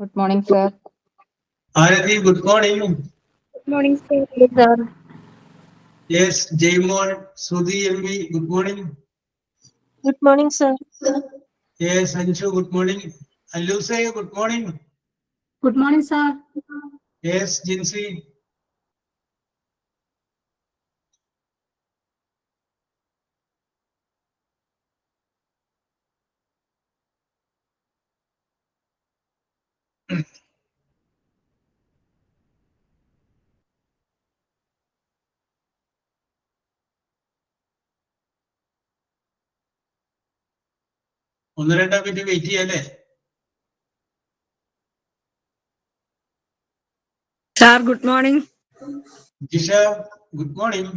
Good morning, sir. Arati, good morning. Good morning, sir. Yes, Jaymon, Sudhi MB, good morning. Good morning, sir. Yes, Anshu, good morning. Alusay, good morning. Good morning, sir. Yes, Jinsi. ഒന്ന് രണ്ടാ minute wait ചെയ്യാല്ലേ? Sir, good morning. Jisha, good morning.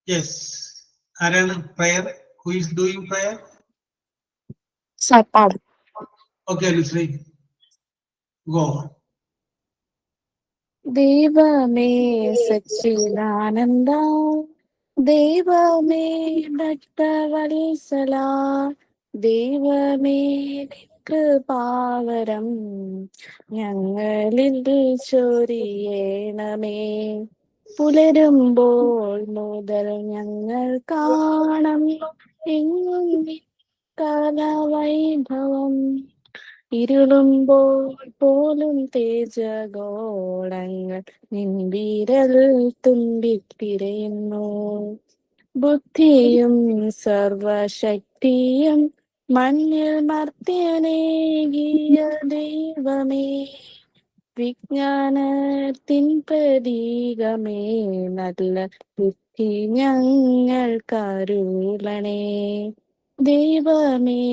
Yes. Aaron, prayer. Who is doing prayer? Sapad. Okay, Alusay. Go. ദൈവമേ സച്ചിദാനന്ദ ദൈവമേ ഭക്തവത്സല ദൈവമേ കൃപാവരം ഞങ്ങളിൽ ചൊരിയണമേ പുലരുമ്പോൾ മുതൽ ഞങ്ങൾ കാണും എങ്ങും കലവൈഭവം ഇരുളുമ്പോൾ പോലും തേജഗോളങ്ങൾ നിൻവിരൽ തുമ്പിത്തിരയുന്നു ബുദ്ധിയും സർവശക്തിയും മണ്ണിൽ മർത്യനേകിയ ദൈവമേ വിജ്ഞാനത്തിൻ പ്രതീകമേ നല്ല ബുദ്ധി ഞങ്ങൾ കരുളണേ ദൈവമേ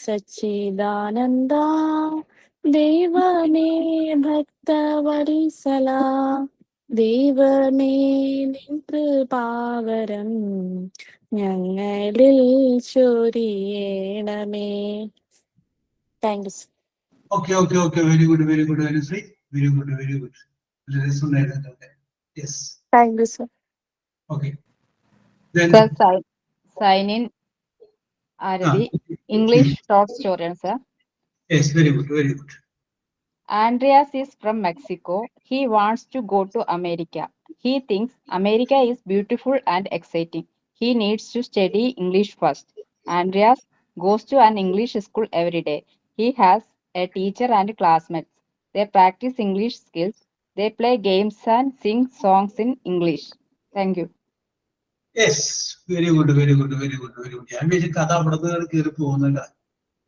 സച്ചിദാനന്ദ ദൈവമേ ഭക്തവത്സല ദൈവമേ നിൻ കൃപാവരം ഞങ്ങളിൽ ചൊരിയണമേ. Thank you. Okay, okay, okay. Very good, Alusay. Very good, very good. Yes. Thank you sir. Okay. Then. Sir, sign in Arati. English short story, sir. Yes, very good, very good. Andreas is from Mexico. He wants to go to America. He thinks America is beautiful and exciting. He needs to study English first. Andreas goes to an English school every day. He has a teacher and classmates. They practice English skills. They play games and sing songs in English. Thank you. Yes, very good, very good, very good, very good. ഞാൻ വിചാരിച്ചു കഥ അവിടെ നിന്ന് കയറി പോകുന്നില്ല.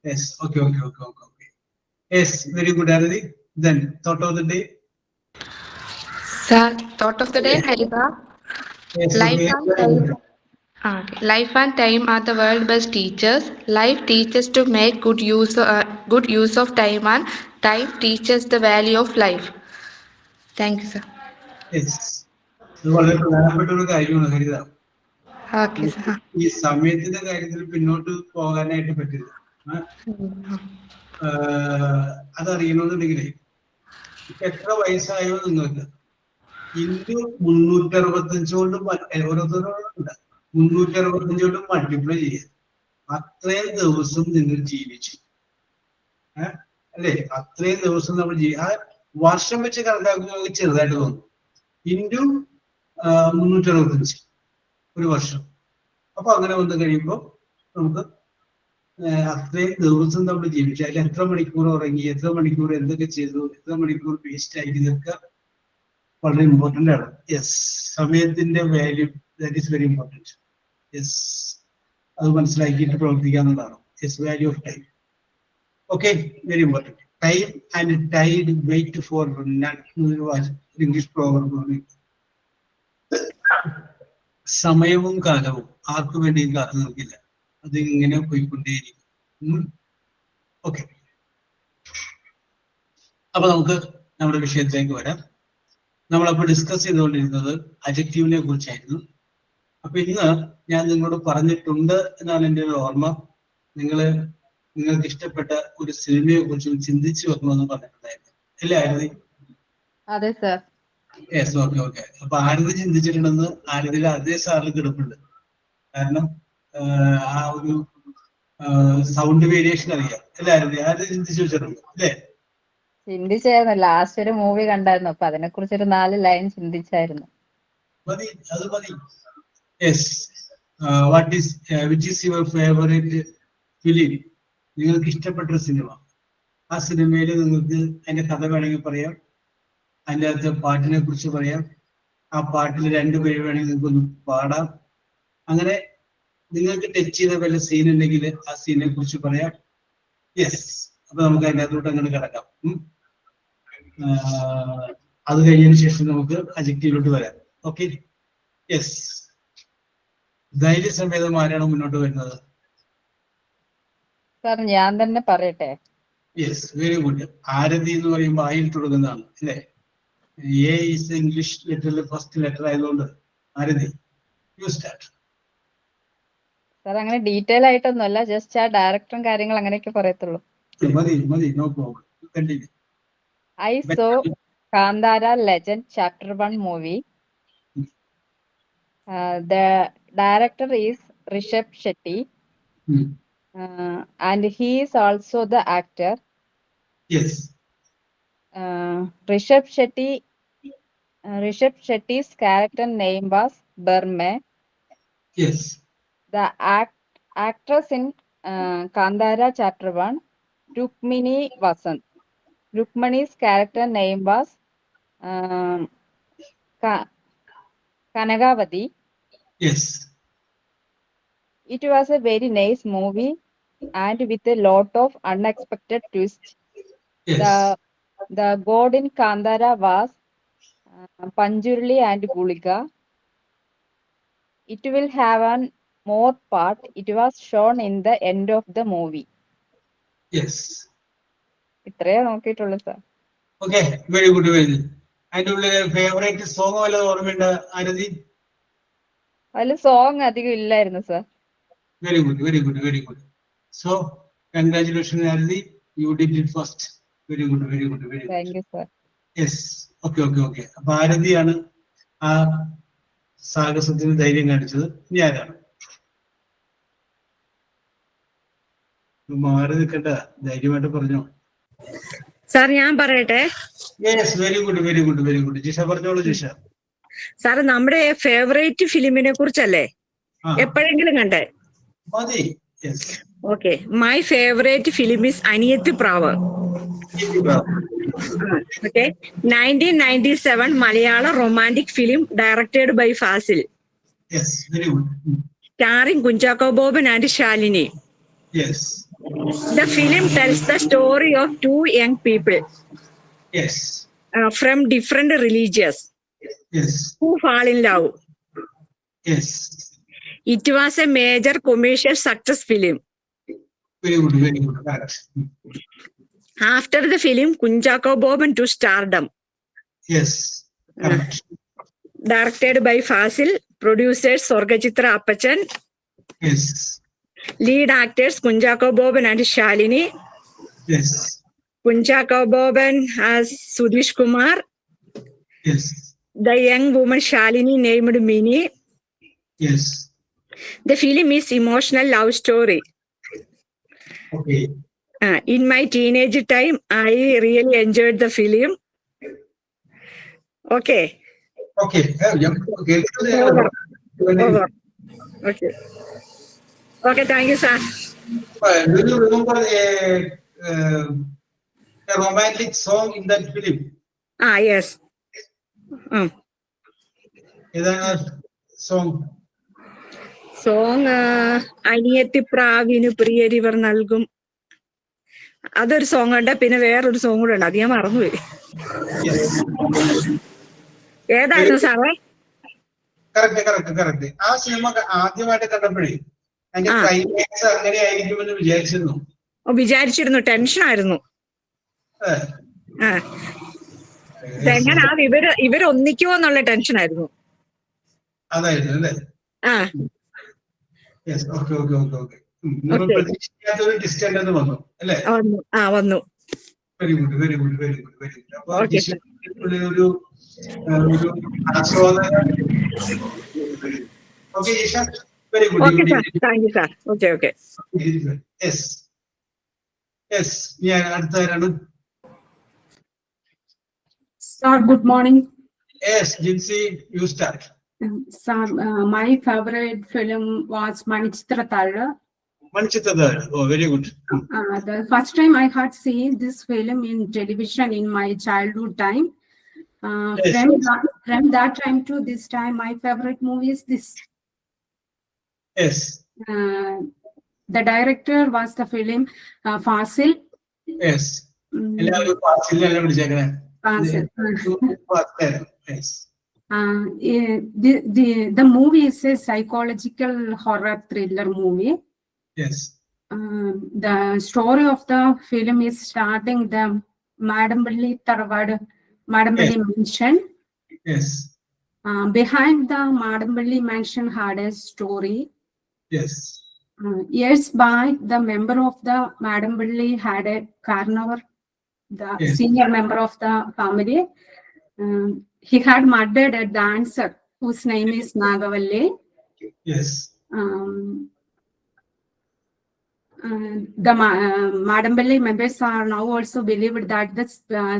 Yes, okay, okay, okay, okay, okay. Yes, very good, Arati. Then, thought of the day. Sir, thought of the day, Harita. Yes, Life okay. and time. Life and time are the world's best teachers. Life teaches to make good use of time, and time teaches the value of life. Thank you, sir. Yes. ഇത് വളരെ പ്രധാനപ്പെട്ട ഒരു കാര്യമാണ് ഹരിത. Okay, sir. ഈ സമയത്തിന്റെ കാര്യത്തിൽ പിന്നോട്ട് പോകാനായിട്ട് പറ്റില്ല. അതറിയണമെന്നുണ്ടെങ്കിലേ എത്ര വയസ്സായോ നിങ്ങൾക്ക് ഇന്ന് 365 കൊണ്ട് ഓരോരുത്തരോടുണ്ട് 365 കൊണ്ട് മൾട്ടിപ്ലൈ ചെയ്യാം. അത്രയും ദിവസം നിങ്ങൾ ജീവിച്ചു അല്ലേ? അത്രയും ദിവസം നമ്മൾ ആ വർഷം വെച്ച് കണക്കാക്കുമ്പോൾ ചെറുതായിട്ട് തോന്നും. ഇൻറ്റു 365 ഒരു വർഷം. അപ്പൊ അങ്ങനെ വന്നു കഴിയുമ്പോൾ നമുക്ക് അത്രയും ദിവസം നമ്മൾ ജീവിച്ചു. അതിൽ എത്ര മണിക്കൂർ ഉറങ്ങി, എത്ര മണിക്കൂർ എന്തൊക്കെ ചെയ്തു, എത്ര മണിക്കൂർ വേസ്റ്റ് ആയി, ഇതൊക്കെ വളരെ ഇമ്പോർട്ടൻ്റ് ആണ്. യെസ്, സമയത്തിന്റെ value that is very important. Yes, അത് മനസ്സിലാക്കിയിട്ട് പ്രവർത്തിക്കാവുന്നതാണ്. Yes, value of time. Okay, very important. Time and tide wait for none English proverb. സമയവും കാലവും ആർക്കു വേണ്ടിയും കാത്തു നിൽക്കില്ല, അതിങ്ങനെ പോയിക്കൊണ്ടേയിരിക്കും. ഓക്കെ, അപ്പൊ നമുക്ക് നമ്മുടെ വിഷയത്തിലേക്ക് വരാം. നമ്മളപ്പോൾ ഡിസ്കസ് ചെയ്തുകൊണ്ടിരുന്നത് അഡ്ജക്റ്റീവിനെ കുറിച്ചായിരുന്നു. അപ്പൊ ഇന്ന് ഞാൻ നിങ്ങളോട് പറഞ്ഞിട്ടുണ്ട് എന്നാണ് എൻ്റെ ഒരു ഓർമ്മ. നിങ്ങൾക്ക് ഇഷ്ടപ്പെട്ട ഒരു സിനിമയെ കുറിച്ച് ചിന്തിച്ചു വെക്കണമെന്ന് പറഞ്ഞിട്ടുണ്ടായിരുന്നു അല്ലേ ആരതി? അതെ സർ. Yes, okay okay. അപ്പൊ ആരതി ചിന്തിച്ചിട്ടുണ്ടെന്ന് ആരതിയിലെ അതേ സാറിൽ കിടപ്പുണ്ട്. കാരണം ആ ഒരു സൗണ്ട് വേരിയേഷൻ അറിയാം അല്ലേ ആരതി? ആരതി ചിന്തിച്ചു വെച്ചിട്ടുണ്ട് അല്ലേ? ചിന്തിച്ചായിരുന്നു, ലാസ്റ്റ് ഒരു മൂവി കണ്ടായിരുന്നു, അപ്പൊ അതിനെ കുറിച്ച് ഒരു 4 ലൈൻ ചിന്തിച്ചായിരുന്നു. മതി, അത് മതി. Yes, which is your favourite film? നിങ്ങൾക്ക് ഇഷ്ടപ്പെട്ട സിനിമ. ആ സിനിമയിൽ നിങ്ങൾക്ക് അതിന്റെ കഥ വേണമെങ്കിൽ പറയാം, അതിൻ്റെ അകത്ത് പാട്ടിനെ കുറിച്ച് പറയാം, ആ പാട്ടിൽ 2 പേര് വേണമെങ്കിൽ നിങ്ങൾക്കൊന്ന് പാടാം. അങ്ങനെ നിങ്ങൾക്ക് ടച്ച് ചെയ്ത വല്ല സീൻ ഉണ്ടെങ്കിൽ ആ സീനെ കുറിച്ച് പറയാം. യെസ്, അപ്പൊ നമുക്ക് അതിൻ്റെ അകത്തോട്ട് അങ്ങനെ കിടക്കാം. അത് കഴിഞ്ഞതിന് ശേഷം നമുക്ക് അഡ്ജക്റ്റീവിലോട്ട് വരാം. Okay, yes. ധൈര്യസമേതം ആരാണ് മുന്നോട്ട് വരുന്നത്? സാർ ഞാൻ തന്നെ പറയട്ടെ? Yes, very good. ആരതി എന്ന് പറയുമ്പോൾ ആയിൽ തുടങ്ങുന്നതാണ് അല്ലേ? എ ഈസ് ഇംഗ്ലീഷ് ലെറ്ററിലെ ഫസ്റ്റ് ലെറ്റർ ആയതുകൊണ്ട് ആരതി, യു സ്റ്റാർട്ട്. സാർ അങ്ങനെ ഡീറ്റെയിൽ ആയിട്ടൊന്നുമല്ല, ജസ്റ്റ് ആ ഡയറക്ടറും കാര്യങ്ങൾ അങ്ങനെയൊക്കെ പറയത്തുള്ളൂ. മതി മതി, no problem, continue. I saw Kandara Legend Chapter 1 movie. The director is Rishabh Shetty, and he is also the actor. Yes. Rishabh Shetty's character name was Burme. Yes. The actress in Kandara Chapter 1, Rukmini Vasant. Rukmani's character name was Kanagavati. Yes. It was a very nice movie and with a lot of unexpected twists. Yes. The god in Kandara was Panjurli and Gulika. It will have one more part. It was shown in the end of the movie. Yes. ഇത്രയേ നോക്കിയിട്ടുള്ളൂ സാർ. Okay, very good, very good. അതിന്റെ ഉള്ളിൽ favourite song വല്ലതും ഓർമ്മയുണ്ട് ആരതി? അതിൽ song അധികം ഇല്ലായിരുന്നു sir. Very good, very good, very good. So congratulation Aarathi, you did it first. Very good, very good, very good. Thank you sir. Yes, okay okay okay. അപ്പൊ ആരതിയാണ് ആ സാഹസത്തിന് ധൈര്യം കാണിച്ചത്. ഇനി ആരാണ്? മാറി നിൽക്കണ്ട, ധൈര്യമായിട്ട് പറഞ്ഞോ. സാർ ഞാൻ പറയട്ടെ? Yes, very good, very good, very good. Jisha പറഞ്ഞോളൂ. ജിഷ സാർ, നമ്മുടെ ഫേവറേറ്റ് ഫിലിമിനെ കുറിച്ചല്ലേ എപ്പോഴെങ്കിലും കണ്ടേ? മതി. Okay, my favourite film is Aniyathi Pravu. Okay, 1997 Malayalam romantic film directed by Fazil, starring Kunchako Boban and Shalini. Yes. The film tells the story of 2 young people. Yes. From different religions. Yes. Who fall in love. Yes. It was a major commercial success film. Very good, very good. After the film, Kunchako Boban to stardom. Yes. Correct. Directed by Fasil, producers Sorgachitra Appachan. Yes. Lead actors Kunchako Boban and Shalini. Yes. Kunchako Boban as Sudhish Kumar. Yes. The young woman Shalini named Mini. Yes. The film is emotional love story. Okay. In my teenage time, I really enjoyed the film. Okay. Okay. Okay. Over. Okay. Okay, thank you, sir. Do you remember a romantic song in that film? Yes. Is that a song? Song അനിയത്തി പ്രാവിന് പ്രിയരിവർ നൽകും. അതൊരു song ഉണ്ട്, പിന്നെ വേറൊരു song കൂടെ ഉണ്ട്, അത് ഞാൻ മറന്നുപോയി. ഏതായിരുന്നു സാറേ? കറക്റ്റ്. ആ സിനിമ ആദ്യമായിട്ട് കണ്ടപ്പോഴേ അതിന്റെ ക്ലൈമാക്സ് അങ്ങനെ ആയിരിക്കുമെന്ന് വിചാരിച്ചിരുന്നു. വിചാരിച്ചിരുന്നു, ടെൻഷനായിരുന്നു. ആ എങ്ങനാ ഇവരൊന്നിക്കുമോ എന്നുള്ള ടെൻഷനായിരുന്നു. അതായിരുന്നു അല്ലേ? ആ പ്രതീക്ഷിക്കാത്തൊരു ഡിസ്റ്റന്റ് വന്നു അല്ലേ? വന്നു. Very good, very good, very good, very good. അപ്പൊ ഓക്കെ ഒരു ആസ്വാദന. Okay Isha, very good. Okay sir, thank you sir. Okay okay. Yes yes, ഞാൻ അടുത്ത ആരാണ്? Sir, good morning. Yes, Jinsi, you start. Sir, my favorite film was Manichitrathala. Manichitrathala. Oh, very good. The first time I had seen this film in television in my childhood time. Yes. From that time to this time, my favorite movie is this. Yes. The director was the film Fasil. Yes. എല്ലാവരും ഫാസിലിനെ വിളിച്ചേക്കണേ. Fasil. Yes. The movie is a psychological horror thriller movie. Yes. The story of the film is starting the Madambally Taravad, Madambally mansion. Yes. Behind the Madambally mansion had a story. Yes. Years back, the member of the Madambally had a carnivore, the senior member of the family. He had murdered a dancer whose name is Nagavalli. Yes. The Madambally members are now also believed that the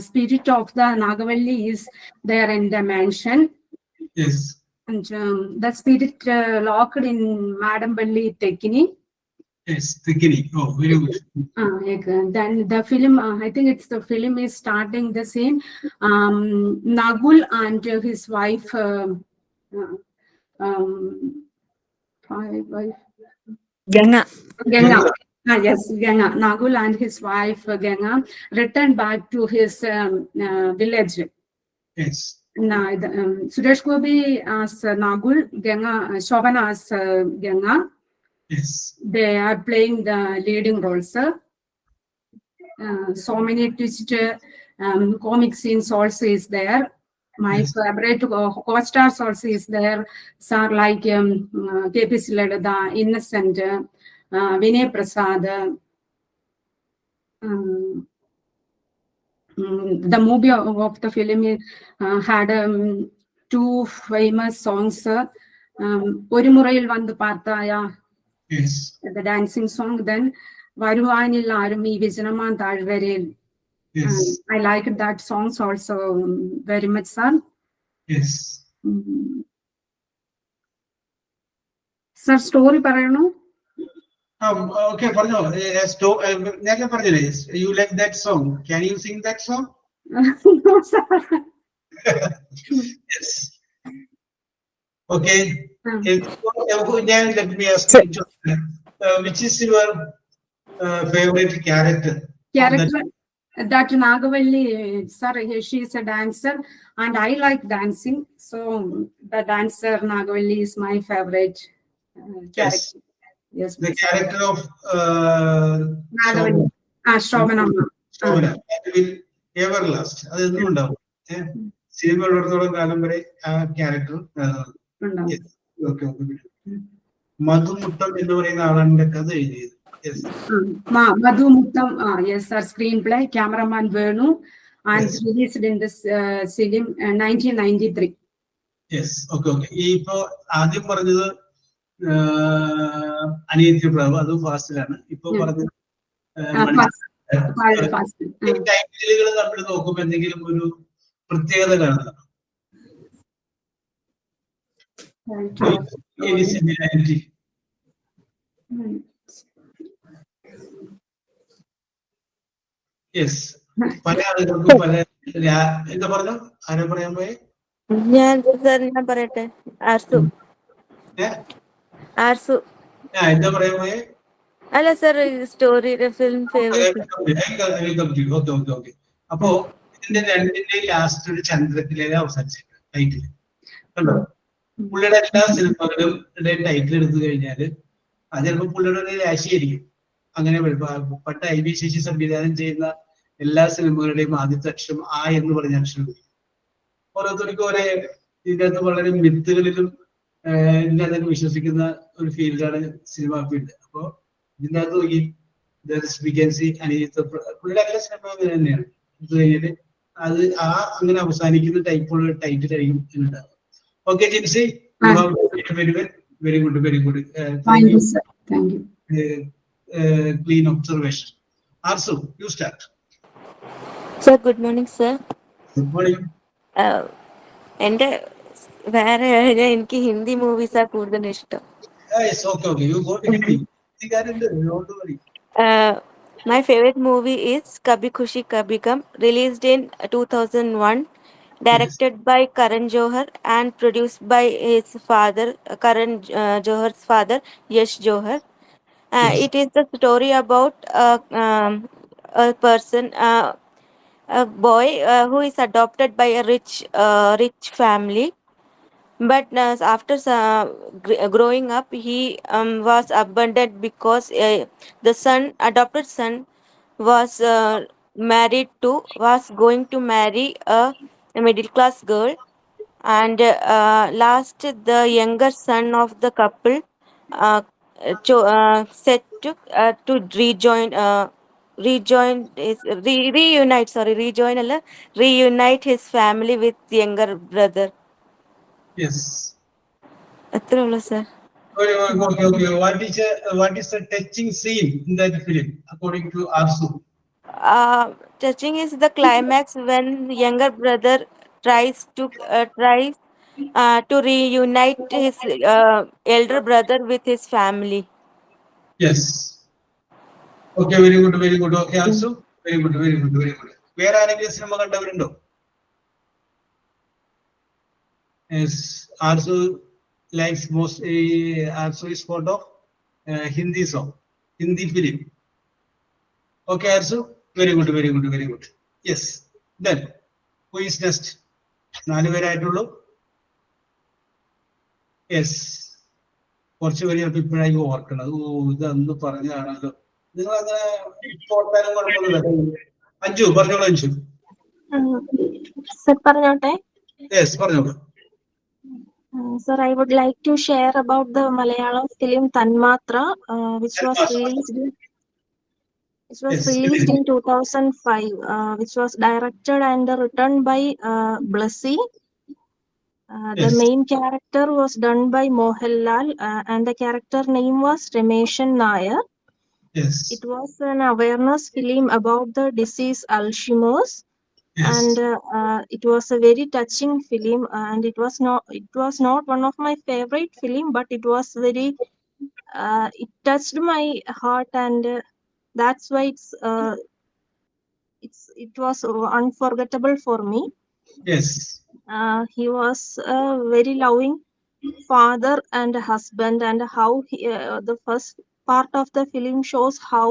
spirit of the Nagavalli is there in the mansion. Yes. And the spirit locked in Madambally Tekini. Yes, Tekini. Oh, very good. Then the film, I think it's the film is starting the scene. Nagul and his wife, Ganga. Yes, Ganga. Nagul and his wife Ganga returned back to his village. Yes. Suresh Gopi as Nagul, Ganga, Shobana as Ganga. Yes. They are playing the leading roles. So many twist comic scenes also is there. My favorite co-stars also is there. Sir like K.P. Siladada, Innocent, Vinay Prasad. The movie of the film had two famous songs. Oru Murayil Vandu Paarthaya. Yes. The dancing song. Then Varuvanil Arumi Vijanaman Thalvaril. Yes. I like that songs also very much, sir. Yes. Sir, story parayano? Okay, you like that song? Can you sing that song? No, sir. Yes. Okay. Let me ask you, which is your favorite character? Character that Nagavalli, sir, she is a dancer and I like dancing. So the dancer Nagavalli is my favorite character. Yes. The character of Nagavalli. Shobhanamma. Shobhana. That will ever last. അതൊന്നും ഉണ്ടാവും. Cinema ഉള്ളിടത്തോളം കാലം വരെ ആ character മധുമുട്ടം എന്ന് പറയുന്ന ആളാണ് കഥ എഴുതിയത്. Madhumuttam, yes, sir, screenplay, cameraman Venu, and released in this film 1993. Yes, okay, okay. ഇപ്പൊ ആദ്യം പറഞ്ഞത് അനിയത്തി പ്രാവ്, അത് ഫാസ്റ്റിലാണ്. ഇപ്പൊ പറഞ്ഞത് ടൈറ്റിലുകൾ നമ്മൾ നോക്കുമ്പോ എന്തെങ്കിലും ഒരു പ്രത്യേകത കാണുന്നു. യെസ്, പല ആളുകൾക്കും പല എന്താ പറഞ്ഞു, ആരാ പറയാൻ പോയെ? ഞാൻ പറയട്ടെ. എന്താ പറയാൻ പോയെ? അല്ല സർ, സ്റ്റോറി ഫിലിം ഫേവറേറ്റ്. അപ്പോ ഇതിന്റെ രണ്ടിന്റെ ലാസ്റ്റ് ഒരു ചന്ദ്രത്തിലേക്ക് അവസാനിച്ചിട്ടുണ്ട് ടൈറ്റിൽ കണ്ടോ. പുള്ളിയുടെ എല്ലാ സിനിമകളും ടൈറ്റിൽ എടുത്തു കഴിഞ്ഞാല് അത് ചിലപ്പോ പുള്ളിയുടെ ഒരു രാശിയായിരിക്കും. അങ്ങനെ പണ്ട് IB ശശി സംവിധാനം ചെയ്യുന്ന എല്ലാ സിനിമകളുടെയും ആദ്യത്തെ അക്ഷരം ആ എന്ന് പറഞ്ഞ അക്ഷരം. ഓരോരുത്തർക്കും ഒരേ ഇതിനകത്ത് വളരെ മിത്തുകളിലും ഇതിനകത്ത് വിശ്വസിക്കുന്ന ഒരു ഫീൽഡാണ് സിനിമ ഫീൽഡ്. അപ്പോ ഇതിനകത്ത് നോക്കി പുള്ളിയുടെ എല്ലാ സിനിമ അങ്ങനെ തന്നെയാണ്. ഇത് കഴിഞ്ഞിട്ട് അത് അങ്ങനെ അവസാനിക്കുന്ന ടൈപ്പുള്ള ടൈറ്റിൽ ആയിരിക്കും ഉണ്ടാവുക. Okay Jincy, very good, very good. Thank you, sir. Thank you. Clean observation. Arsu, you start. Sir, good morning, sir. Good morning. എൻ്റെ വേറെ എനിക്ക് ഹിന്ദി മൂവീസാ കൂടുതൽ ഇഷ്ടം. Yes, okay. You go to Hindi. Don't worry. My favorite movie is Kabhi Khushi Kabhi Gum, released in 2001, directed by Karan Johar and produced by his father, Karan Johar's father, Yash Johar. Yes. It is the story about a person, a boy who is adopted by a rich family. But after growing up, he was abandoned because the adopted son, was going to marry a middle class girl, and last the younger son of the couple set to reunite his family with younger brother. Yes. അത്രേ ഉള്ളൂ sir. Okay. What is the touching scene in that film, according to Arsu? Touching is the climax when younger brother tries to reunite his elder brother with his family. Yes. Okay, very good. Okay, Arsu, very good. Where are you cinema kandavarundo? Yes, Arsu likes most. Arsu is fond of Hindi song, Hindi film. Okay, Arsu, very good. Yes. Then who is next? 4 പേരായിട്ടുള്ളൂ. Yes, കുറച്ച് പേര് ചിലപ്പോൾ ഇപ്പോഴായിരിക്കും ഓർക്കണത്. ഇതന്ന് പറഞ്ഞതാണല്ലോ. നിങ്ങൾ അങ്ങനെ ഓർത്താലും കുഴപ്പമൊന്നുമില്ല. അഞ്ജു പറഞ്ഞോളൂ. Anju sir പറഞ്ഞോട്ടെ. Yes, പറഞ്ഞോളൂ. Sir, I would like to share about the Malayalam film Tanmatra, which was released in 2005, which was directed and written by Blessy. The main character was done by Mohanlal, and the character name was Rameshan Nair. Yes. It was an awareness film about the disease Alzheimer's. Yes. And it was a very touching film, and it was not one of my favorite film, but it was very it touched my heart, and that's why it was unforgettable for me. Yes. He was a very loving father and husband, and how the first part of the film shows how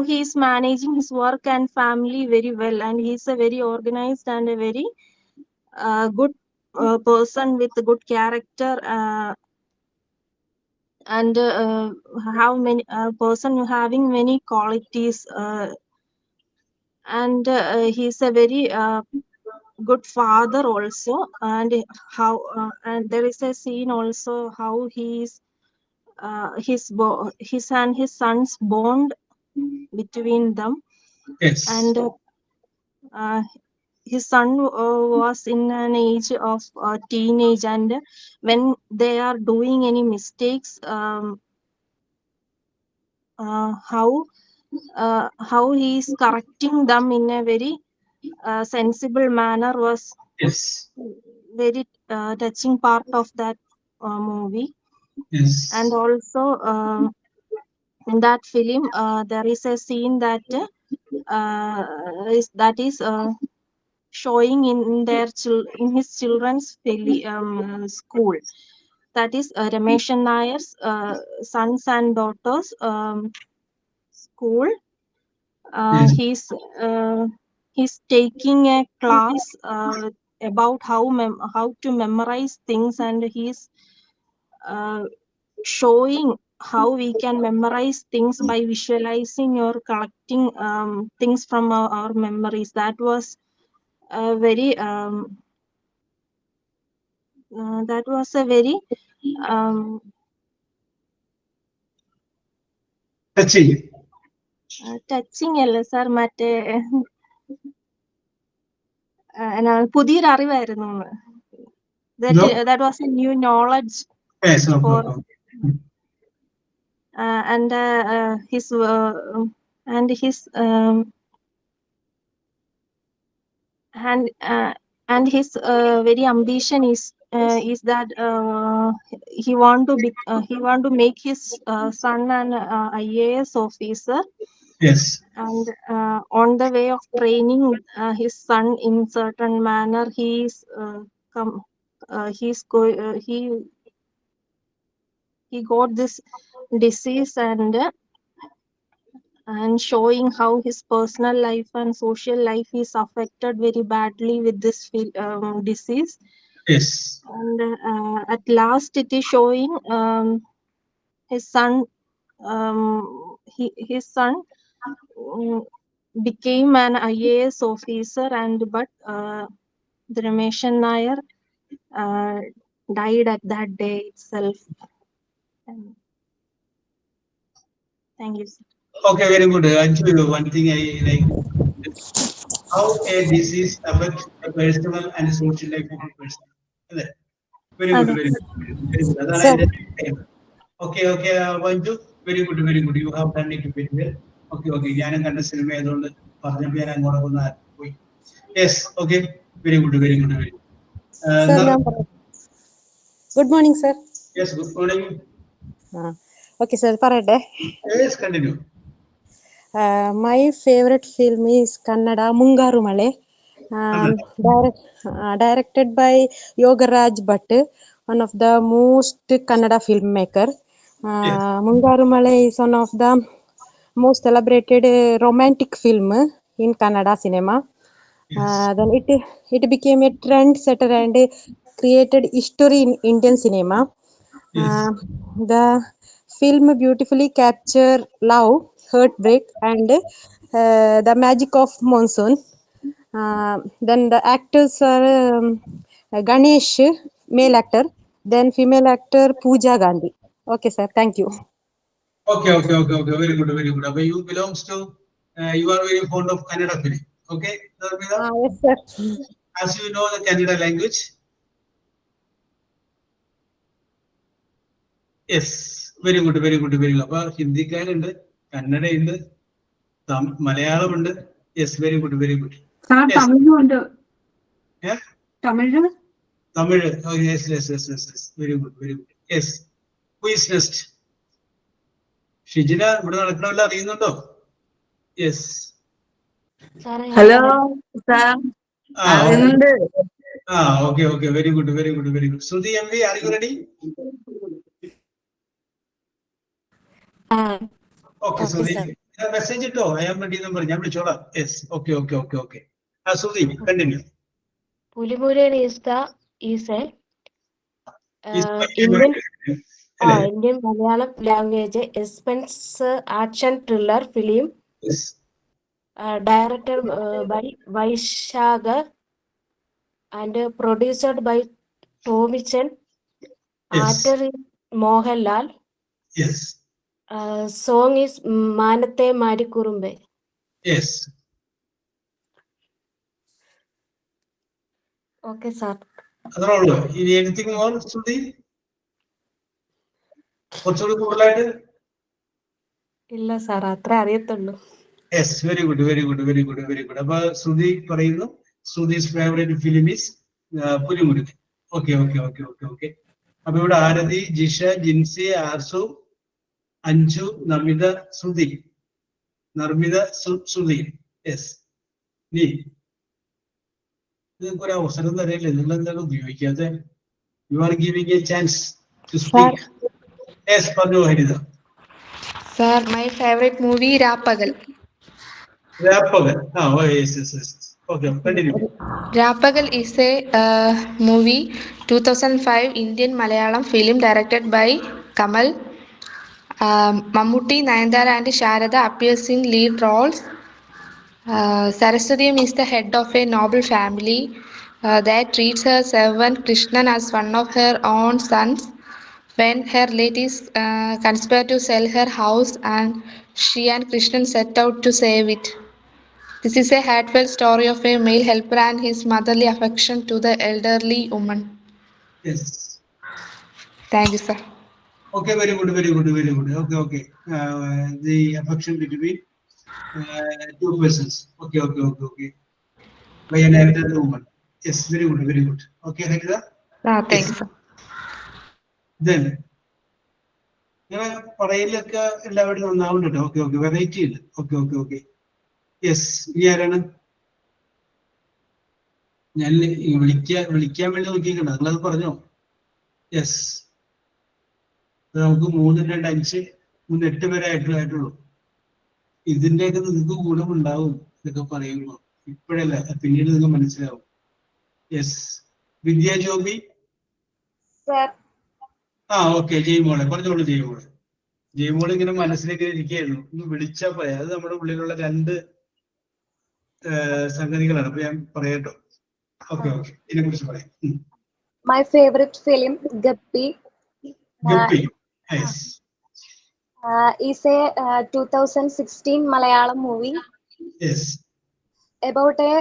he is managing his work and family very well, and he is a very organized and a very good person with a good character, and have many person having many qualities, and he is a very good father also. And how and there is a scene also how his and his son's bond between them. Yes. And his son was in an age of teenage, and when they are doing any mistakes, how he is correcting them in a very sensible manner was very touching part of that movie. Yes. And also in that film there is a scene that is showing in his children's school, that is Rameshan Nair's sons and daughters school. He's taking a class about how to memorize things, and he's showing how we can memorize things by visualizing or collecting things from our memories. That was a very touching. Touching അല്ല sir, മറ്റേ പുതിയൊരു അറിവായിരുന്നു. That was a new knowledge for and his very ambition is that he want to make his son an IAS officer. Yes. And on the way of training his son in certain manner, he got this disease, and showing how his personal life and social life is affected very badly with this disease. Yes. And at last it is showing his son became an IAS officer, but the Rameshan Nair died at that day itself. Thank you, sir. Okay, very good. Anju, one thing I like, how a disease affects the personal and social life of a person. Very good, very good. Okay, Anju, very good. You have done it very well. Okay. ഞാനും കണ്ട cinema ആയതുകൊണ്ട് പറഞ്ഞപ്പോൾ ഞാൻ അങ്ങോട്ട് ഒന്ന് പോയി. Yes, okay, very good. Good morning, sir. Yes, good morning. Okay, sir. Parade. Yes, continue. My favorite film is Kannada Mungaru Male, directed by Yogaraj Bhatt, one of the most Kannada filmmaker. Mungaru Male is one of the most celebrated romantic film in Kannada cinema. Then it became a trendsetter and created history in Indian cinema. The film beautifully capture love, heartbreak, and the magic of monsoon. Then the actors are Ganesh, male actor, then female actor Pooja Gandhi. Okay, sir. Thank you. Okay. Very good. But you belongs to, you are very fond of Kannada film. Okay, Dharmida? Yes, sir. As you know the Kannada language. Yes, very good. അപ്പോൾ ഹിന്ദിക്കാരുണ്ട്, കന്നഡയുണ്ട്, മലയാളമുണ്ട്. Yes, very good. Sir, Yes. Tamilundo. Yeah? Tamilu? Tamil. Oh, yes. Very good. Yes. Who is next? Shijina ഇവിടെ നടക്കണമല്ലോ, അറിയുന്നുണ്ടോ? Yes. Hello sir. Okay. Very good. Sudhi MV, are you ready? Okay, Sudhi. Message it. I am ready number. ഞാൻ വിളിച്ചോളാം. Yes. Okay. Sudhi, continue. Pulimuran is a Indian Malayalam language suspense action thriller film. Yes. Directed by Vaishagha and produced by Tommy Chen. Yes. Actor is Mohanlal. Yes. Song is Manate Marikurumbe. Yes. Okay, sir. അതേ ഇനി anything more ശ്രുതി? കുറച്ചുകൂടി കൂടുതലായിട്ട്? ഇല്ല sir, അത്ര അറിയത്തുള്ളൂ. Yes, very good. അപ്പൊ ശ്രുതി പറയുന്നു Shruthi's favourite film is Pulimurugan. Okay. അപ്പൊ ഇവിടെ ആരതി, ജിഷ, ജിൻസി, ആർസു, അഞ്ജു, നമിത, ശ്രുതി, നർമിത, ശ്രുതി. Yes. നീ നിങ്ങൾക്ക് ഒരു അവസരം തരല്ലേ, നിങ്ങൾ എന്താണ് ഉപയോഗിക്കാതെ? You are giving a chance to speak. Yes, പറഞ്ഞു Haritha. Sir, my favorite movie Rapagal. Yes. Okay, continue. Rapagal is a movie 2005 Indian Malayalam film directed by Kamal. Mammootty, Nayanthara and Sharada appears in lead roles. Saraswathiyam is the head of a noble family that treats her servant Krishnan as one of her own sons. When her relatives conspire to sell her house, and she and Krishnan set out to save it. This is a heartfelt story of a male helper and his motherly affection to the elderly woman. Yes. Thank you, sir. Okay, very good, very good, very good. Okay, okay. The affection between two persons. Okay, okay, okay, okay. By an elderly woman. Yes, very good, very good. Okay, Hekda? Thank you, sir. Then, ഇങ്ങനെ പറയലൊക്കെ എല്ലാവരും നന്നാവുന്നുണ്ട്. Okay okay variety ഉണ്ട്. Okay okay okay yes. ഇനി ആരാണ്? ഞാൻ വിളിക്കാൻ വേണ്ടി നോക്കിയിരിക്കണം. നിങ്ങളത് പറഞ്ഞോ? യെസ്. നമുക്ക് 3, 2, 5, 3, 8 പേരെ ആയിട്ടുള്ളൂ. ഇതിന്റെയൊക്കെ നിങ്ങൾക്ക് ഗുണമുണ്ടാവും ഇതൊക്കെ പറയുമ്പോൾ. ഇപ്പോഴല്ല, പിന്നീട് നിങ്ങൾക്ക് മനസ്സിലാവും. യെസ്. വിദ്യ ജോബി. ഓക്കെ. ജയ്മോളെ പറഞ്ഞോളൂ. ജയ്മോൾ ഇങ്ങനെ മനസ്സിലേക്ക് ഇരിക്കുകയായിരുന്നു. ഒന്ന് വിളിച്ചാൽ പോയാ. അത് നമ്മുടെ ഉള്ളിലുള്ള 2 സംഗതികളാണ്. അപ്പൊ ഞാൻ പറയട്ടോ. Okay okay. ഇതിനെ കുറിച്ച് പറയാം. My favorite film, Guppy. Guppy. Yes. Is a 2016 Malayalam movie. Yes. About a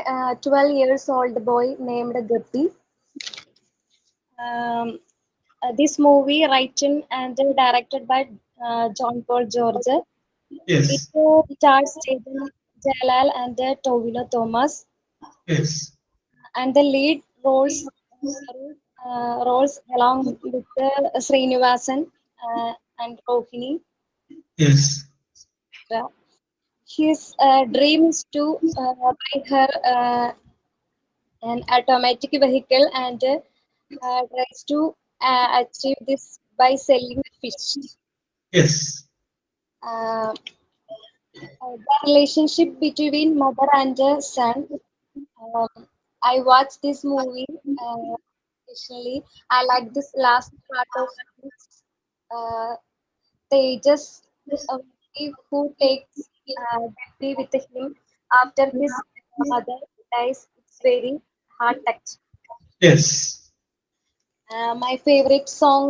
12 years old boy named Guppy. This movie written and directed by John Paul George. Yes. It stars Chetan Jalal and Tovino Thomas. Yes. And the lead roles along with Srinivasan and Rohini. Yes. His dream is to buy her an automatic vehicle and tries to achieve this by selling fish. Yes. The relationship between mother and son. I watched this movie occasionally. I like this last part of this. Tejas, who takes Guppy with him after his mother dies. It's very heart touching. Yes. My favorite song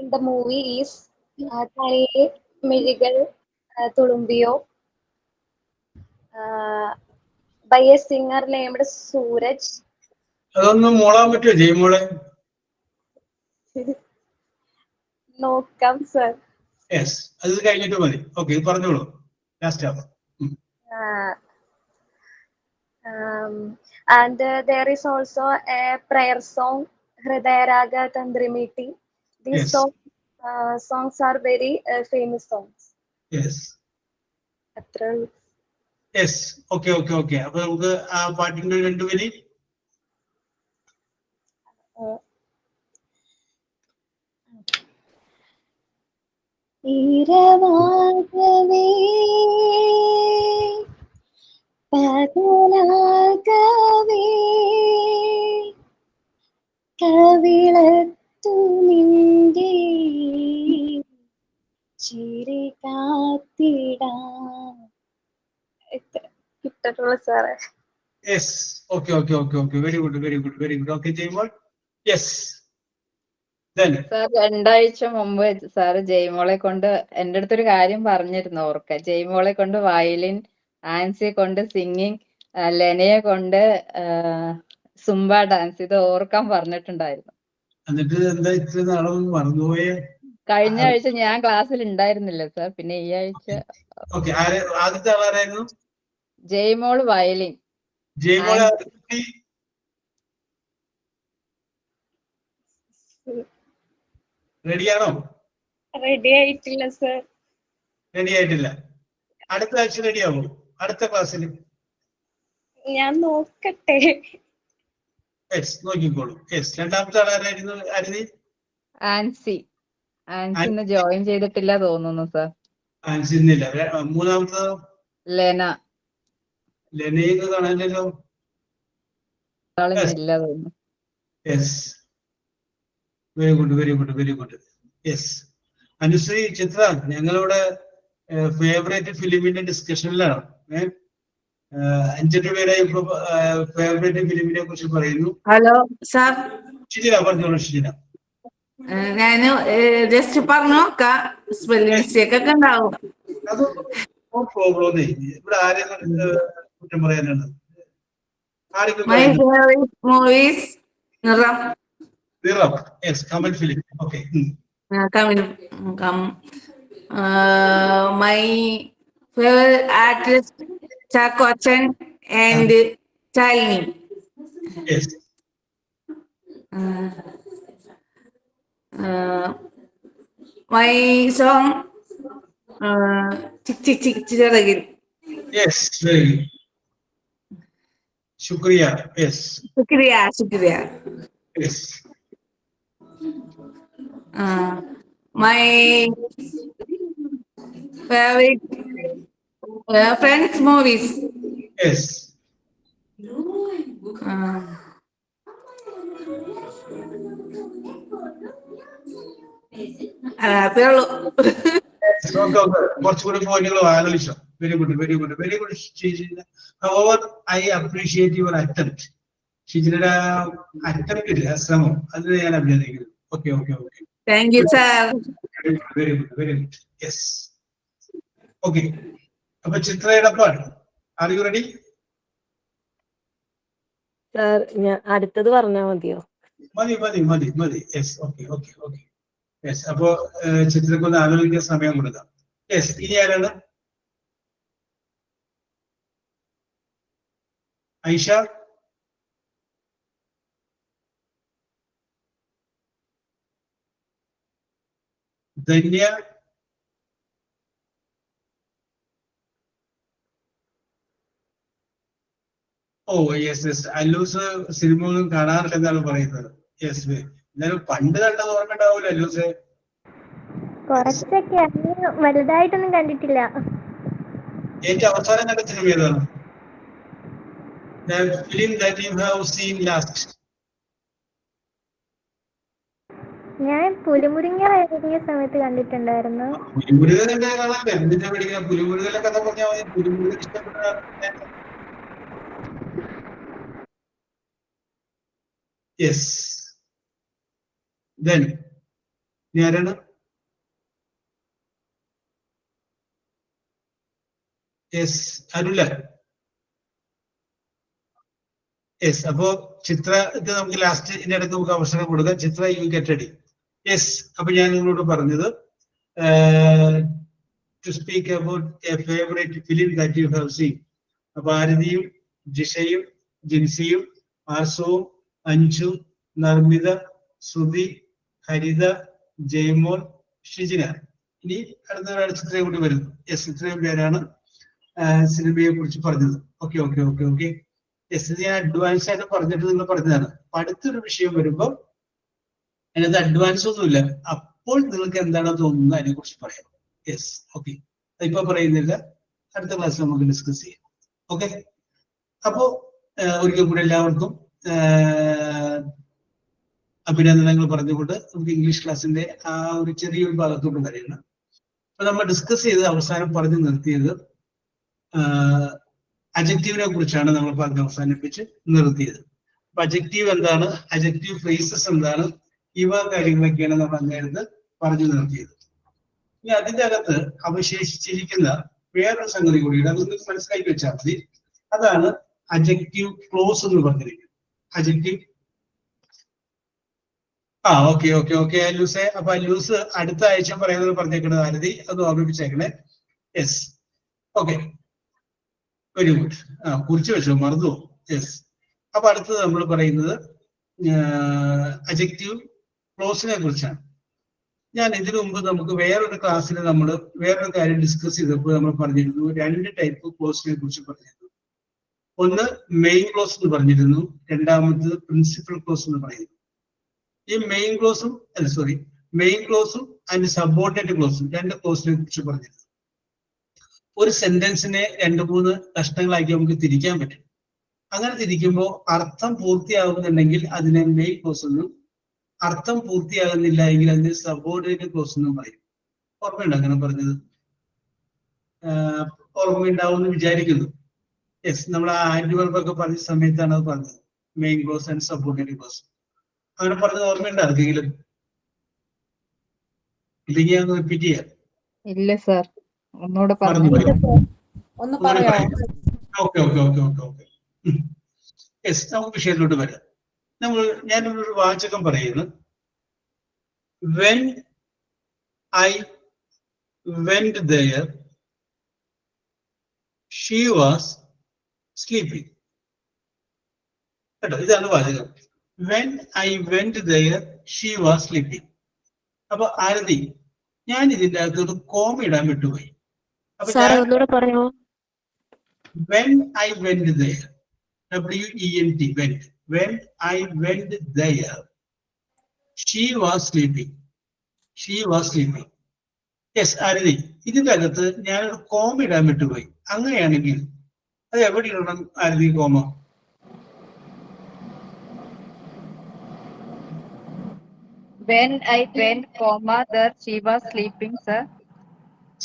in the movie is Thaniye Mirigal Tulumbiyo by a singer named Suraj. അതൊന്നും മോളാൻ പറ്റുമോ ജയ്മോളെ? നോക്കാം sir. Yes. അത് കഴിഞ്ഞിട്ട് മതി. Okay, പറഞ്ഞോളൂ. Last ആവാം. And there is also a prayer song, Hridayaraga Tandrimiti. These songs are very famous songs. Yes. Yes. Okay, okay, okay. അപ്പൊ നമുക്ക് ആ പാട്ടിന്റെ 2 വരി. ഇരവാകവേ പകലാകവേ കവിളത്തു നിന്റെ ചിരി കാത്തിടാം. കിട്ടുള്ളൂ സാറേ. Yes. Okay okay okay okay. Very good, very good, very good. Okay Jaimol. Yes. Sir 2 ആഴ്ച മുമ്പ് സാറ് ജയ്മോളെ കൊണ്ട് എൻ്റെ അടുത്തൊരു കാര്യം പറഞ്ഞിരുന്നു. ഓർക്ക, ജയ്മോളെ കൊണ്ട് വയലിൻ, ആൻസിയെ കൊണ്ട് സിംഗിങ്, ലെനയെ കൊണ്ട് സുംബ ഡാൻസ്, ഇത് ഓർക്കാൻ പറഞ്ഞിട്ടുണ്ടായിരുന്നു. എന്നിട്ട് എന്താ ഇത്ര നാളും മറന്നുപോയെ? കഴിഞ്ഞ ആഴ്ച ഞാൻ ക്ലാസ്സിൽ ഉണ്ടായിരുന്നില്ല സാർ. പിന്നെ ഈ ആഴ്ച. ഓക്കെ. ആദ്യത്തെ ആളാരായിരുന്നു? ജയ്മോൾ വയലിൻ. ജയ്മോൾ റെഡിയാണോ? റെഡി ആയിട്ടില്ല സർ. റെഡി ആയിട്ടില്ല. അടുത്ത ആഴ്ച റെഡിയാവും. അടുത്ത ക്ലാസ്സിൽ ഞാൻ നോക്കട്ടെ. നോക്കിക്കോളൂ. യെസ്. രണ്ടാമത്തെ ആളാരായിരുന്നു? ആരതി? ആൻസി. ആൻസി ഇന്ന് ജോയിൻ ചെയ്തിട്ടില്ല തോന്നുന്നു സാർ. ആൻസി ഇന്നില്ല. മൂന്നാമത്തതോ? ലെന. ലെനയൊക്കെ കാണാനില്ലല്ലോ. ഇല്ല തോന്നുന്നു. Yes. Very good, very good, very good. Yes. Anusree, Chithra, ഞങ്ങളിവിടെ ഫേവറേറ്റ് ഫിലിമിന്റെ ഡിസ്കഷനിലാണ്. 5 പേരായി ഇപ്പൊ ഫേവറേറ്റ് ഫിലിമിനെ കുറിച്ച് പറയുന്നു. ഹലോ സാർ, ഷിജിന പറഞ്ഞോളൂ. ഷിജിന, ഞാന് ജസ്റ്റ് പറഞ്ഞു നോക്കാം, സ്പെല്ലിംഗ് മിസ്റ്റേക്ക് ഒക്കെ ഉണ്ടാവും. അത് പ്രോബ്ലം ഇവിടെ ആരെയും കുറ്റം പറയാനാണ്. My favourite movies Niram. Niram, yes, Kamal film. Okay, my favourite artist Chackochan and Shalini. Yes. My song ചിക് ചിക് ചിക് ചിറകിൽ. Yes, very good. ശുക്രിയ. യെസ്, ശുക്രിയ ശുക്രിയ. Yes. My favourite friends movies. Yes. അതേ ഉള്ളൂ. കുറച്ചുകൂടി പോയിന്റുകൾ ആലോചിച്ചോ. Very good, very good, very good. However I appreciate your attempt. ഷിജിനയുടെ അറ്റംപ്റ്റ് ഇല്ല, ശ്രമം, അതിന് ഞാൻ അഭിനന്ദിക്കുന്നു. Okay okay okay, thank you sir. Very good, very good. Yes. Okay, അപ്പൊ ചിത്രയുടെ പാട്ട്. Are you ready? സാർ, ഞാൻ അടുത്തത് പറഞ്ഞാൽ മതിയോ? മതി മതി മതി മതി. Yes, okay okay okay. Yes, അപ്പോ ചിത്രക്കൊന്ന് ആലോചിക്കാൻ സമയം കൊടുക്കാം. യെസ്, ഇനി ആരാണ്? ഐഷ, ധന്യ, ഓ യെസ് യെസ്. അല്ലൂസ് സിനിമ ഒന്നും കാണാറില്ലെന്നാണ് പറയുന്നത്. യെസ്, എന്നാലും പണ്ട് കണ്ടത് ഓർമ്മ ഉണ്ടാവൂല അല്ലൂസ്? കുറച്ചൊക്കെ, വലുതായിട്ടൊന്നും കണ്ടിട്ടില്ല. ഏറ്റവും അവസാനം കണ്ട സിനിമ ഏതാണ്? The film that you have seen last? ഞാൻ പുലിമുരിങ്ങ ഇറങ്ങിയ സമയത്ത് കണ്ടിട്ടുണ്ടായിരുന്നു. പുലിമുരുകന്റെ കാണാൻ എന്തിനാ പഠിക്കുന്ന? പുലിമുരുകന്റെ കഥ പറഞ്ഞാൽ മതി. പുലിമുരുകൻ ഇഷ്ടപ്പെട്ട യെസ്. Then ആരാണ്? യെസ്, അരുല. യെസ്, അപ്പോ ചിത്ര ഇത് നമുക്ക് ലാസ്റ്റ് ഇതിന്റെ ഇടയ്ക്ക് നമുക്ക് അവസരം കൊടുക്കാം. Chithra, you get ready. Yes, അപ്പൊ ഞാൻ നിങ്ങളോട് പറഞ്ഞത് to speak about a favourite film that you have seen. അപ്പൊ ആരതിയും ജിഷയും ജിൻസിയും ആർസവും അഞ്ജു, നർമ്മിത, ശ്രുതി, ഹരിത, ജയ്മോൻ, ഷിജിന. ഇനി അടുത്ത ഒരാൾ ചിത്രയെ കൂടി വരുന്നു. യെസ്, ഇത്രയും പേരാണ് സിനിമയെ കുറിച്ച് പറഞ്ഞത്. Okay okay okay okay. Yes, ഞാൻ അഡ്വാൻസ് ആയിട്ട് പറഞ്ഞിട്ട് നിങ്ങൾ പറഞ്ഞതാണ്. അപ്പൊ അടുത്തൊരു വിഷയം വരുമ്പോൾ അതിനകത്ത് അഡ്വാൻസ് ഒന്നുമില്ല. അപ്പോൾ നിങ്ങൾക്ക് എന്താണ് തോന്നുന്നത് അതിനെ കുറിച്ച് പറയാം. Yes, okay. ഇപ്പൊ പറയുന്നില്ല, അടുത്ത ക്ലാസ്സിൽ നമുക്ക് ഡിസ്കസ് ചെയ്യാം. ഓക്കെ, അപ്പോ ഒരിക്കൽ കൂടി എല്ലാവർക്കും അഭിനന്ദനങ്ങൾ പറഞ്ഞുകൊണ്ട് നമുക്ക് ഇംഗ്ലീഷ് ക്ലാസ്സിന്റെ ആ ഒരു ചെറിയൊരു ഭാഗത്തോട്ട് വരികയാണ്. അപ്പൊ നമ്മൾ ഡിസ്കസ് ചെയ്ത് അവസാനം പറഞ്ഞു നിർത്തിയത് അജക്റ്റീവിനെ കുറിച്ചാണ്. നമ്മൾ പറഞ്ഞ് അവസാനിപ്പിച്ച് നിർത്തിയത്. അപ്പൊ അജക്റ്റീവ് എന്താണ്, അജക്റ്റീവ് ഫ്രേസസ് എന്താണ്, ഇവ കാര്യങ്ങളൊക്കെയാണ് നമ്മൾ അങ്ങേരത്ത് പറഞ്ഞു നിർത്തിയത്. ഇനി അതിന്റെ അകത്ത് അവശേഷിച്ചിരിക്കുന്ന വേറൊരു സംഗതി കൂടിയാണ്, അത് നിങ്ങൾക്ക് മനസ്സിലാക്കി വെച്ചാൽ മതി. അതാണ് അജക്റ്റീവ് ക്ലോസ് എന്ന് പറഞ്ഞിരിക്കുന്നത്. അജക്റ്റീവ് ഓക്കെ ഓക്കെ ഓക്കെ അല്ലൂസെ. അപ്പൊ അല്ലൂസ് അടുത്ത ആഴ്ച പറയുന്നത് പറഞ്ഞേക്കുന്നത് ആരതി, അത് ഓർമ്മിപ്പിച്ചേക്കണേ. Yes, okay, very good. കുറിച്ച് വെച്ചോ, മറന്നു. യെസ്, അപ്പൊ അടുത്തത് നമ്മൾ പറയുന്നത് അജക്റ്റീവ് ക്ലോസിനെ കുറിച്ചാണ്. ഞാൻ ഇതിനു മുമ്പ് നമുക്ക് വേറൊരു ക്ലാസ്സിൽ നമ്മൾ വേറൊരു കാര്യം ഡിസ്കസ് ചെയ്തപ്പോൾ നമ്മൾ പറഞ്ഞിരുന്നു, 2 ടൈപ്പ് ക്ലോസിനെ കുറിച്ച് പറഞ്ഞിരുന്നു. ഒന്ന് മെയിൻ ക്ലോസ് എന്ന് പറഞ്ഞിരുന്നു, രണ്ടാമത് പ്രിൻസിപ്പൽ ക്ലോസ് എന്ന് പറയുന്നു. ഈ മെയിൻ ക്ലോസും ആൻഡ് സബോർഡിനേറ്റ് ക്ലോസും 2 ക്ലോസിനെ കുറിച്ച് പറഞ്ഞിരുന്നു. ഒരു സെന്റൻസിനെ 2-3 കഷ്ണങ്ങളാക്കി നമുക്ക് തിരിക്കാൻ പറ്റും. അങ്ങനെ തിരിക്കുമ്പോൾ അർത്ഥം പൂർത്തിയാകുന്നുണ്ടെങ്കിൽ അതിനെ മെയിൻ ക്ലോസ് എന്നും, അർത്ഥം പൂർത്തിയാകുന്നില്ല എങ്കിൽ അതിനെ സബോർഡിനേറ്റ് ക്ലോസ് എന്നും പറയും. ഓർമ്മയുണ്ട് അങ്ങനെ പറഞ്ഞത്? ഓർമ്മയുണ്ടാവും എന്ന് വിചാരിക്കുന്നു. യെസ്, നമ്മൾ ആ ആന്റിവർബൊക്കെ പറഞ്ഞ സമയത്താണ് അത് പറഞ്ഞത്, main clause and subordinate close. അങ്ങനെ പറഞ്ഞത് ഓർമ്മയുണ്ട് ആർക്കെങ്കിലും? ഇല്ലെങ്കിൽ ഞാൻ റിപ്പീറ്റ് ചെയ്യാം. ഇല്ല സർ, ഒന്നുകൂടെ മറന്നു പറഞ്ഞു. പോയി. ഒന്ന് പറയാമോ? Okay okay okay okay okay yes, നമുക്ക് വിഷയത്തിലോട്ട് വരാം. ഞാനൊരു വാചകം പറയുന്നു. When I went there, she was sleeping. കേട്ടോ, ഇതാണ് വാചകം. When I went there, she was sleeping. അപ്പൊ ആരതി, ഞാൻ ഇതിന്റെ അകത്ത് കോമ ഇടാൻ വിട്ടുപോയി. അപ്പൊ when I went there, WENT, went. When I went there, she was sleeping. She was sleeping. Yes Aarathi, ഇതിന്റെ അകത്ത് ഞാനൊരു കോമ ഇടാൻ വിട്ടുപോയി. അങ്ങനെയാണെങ്കിൽ അത് എവിടെ ഇടണം ആരതി comma? When I went, there she was sleeping, sir.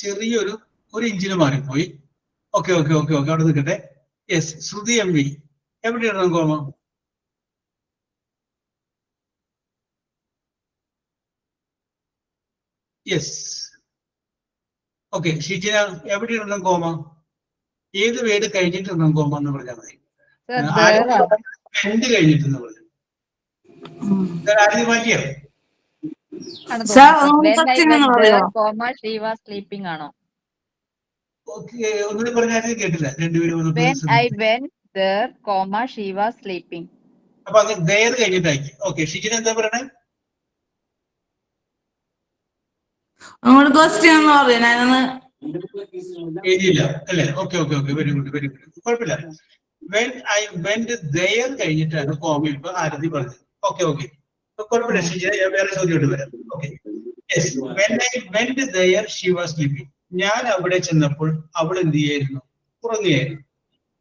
ചെറിയൊരു ഇഞ്ചിന് മാറിപ്പോയി. ഓക്കെ ഓക്കെ ഓക്കെ ഓക്കെ, അവിടെ നിൽക്കട്ടെ. യെസ്, ശ്രുതി MV, എവിടെ ഇടണം കോമ? Yes, okay. ഷിജിന, എവിടെ ഇടണം കോമ? ഏത് വേട് കഴിഞ്ഞിട്ടിടണം കോമ എന്ന് പറഞ്ഞാൽ മതി. രണ്ട് കഴിഞ്ഞിട്ടെന്ന് പറഞ്ഞു. ആദ്യം മാറ്റിയോ? She was sleeping ആണോ? ഓക്കെ, ഒന്നുകൂടി പറഞ്ഞാൽ കേട്ടില്ല. രണ്ടുപേരും When I went there, she was sleeping. അപ്പൊ അത് there കഴിഞ്ഞിട്ടാക്കി. ഓക്കെ, ഷിജിന എന്താ പറയണേ? ക്വസ്റ്റ്യൻ എന്ന് പറയുന്നത് എഴുതിയില്ല അല്ലേ? Okay okay okay, very good very good, കുഴപ്പമില്ല. When I went there കഴിഞ്ഞിട്ടാണ് കോമ ഇപ്പൊ ആരതി പറഞ്ഞത്. ഓക്കെ ഓക്കെ, കുഴപ്പമില്ല ഷിജിന, ഞാൻ വേറെ ചോദ്യമായിട്ട് വരാം. Okay, yes, when I went there, she was sleeping. ഞാൻ അവിടെ ചെന്നപ്പോൾ അവൾ എന്ത് ചെയ്യായിരുന്നു? ഉറങ്ങുകയായിരുന്നു.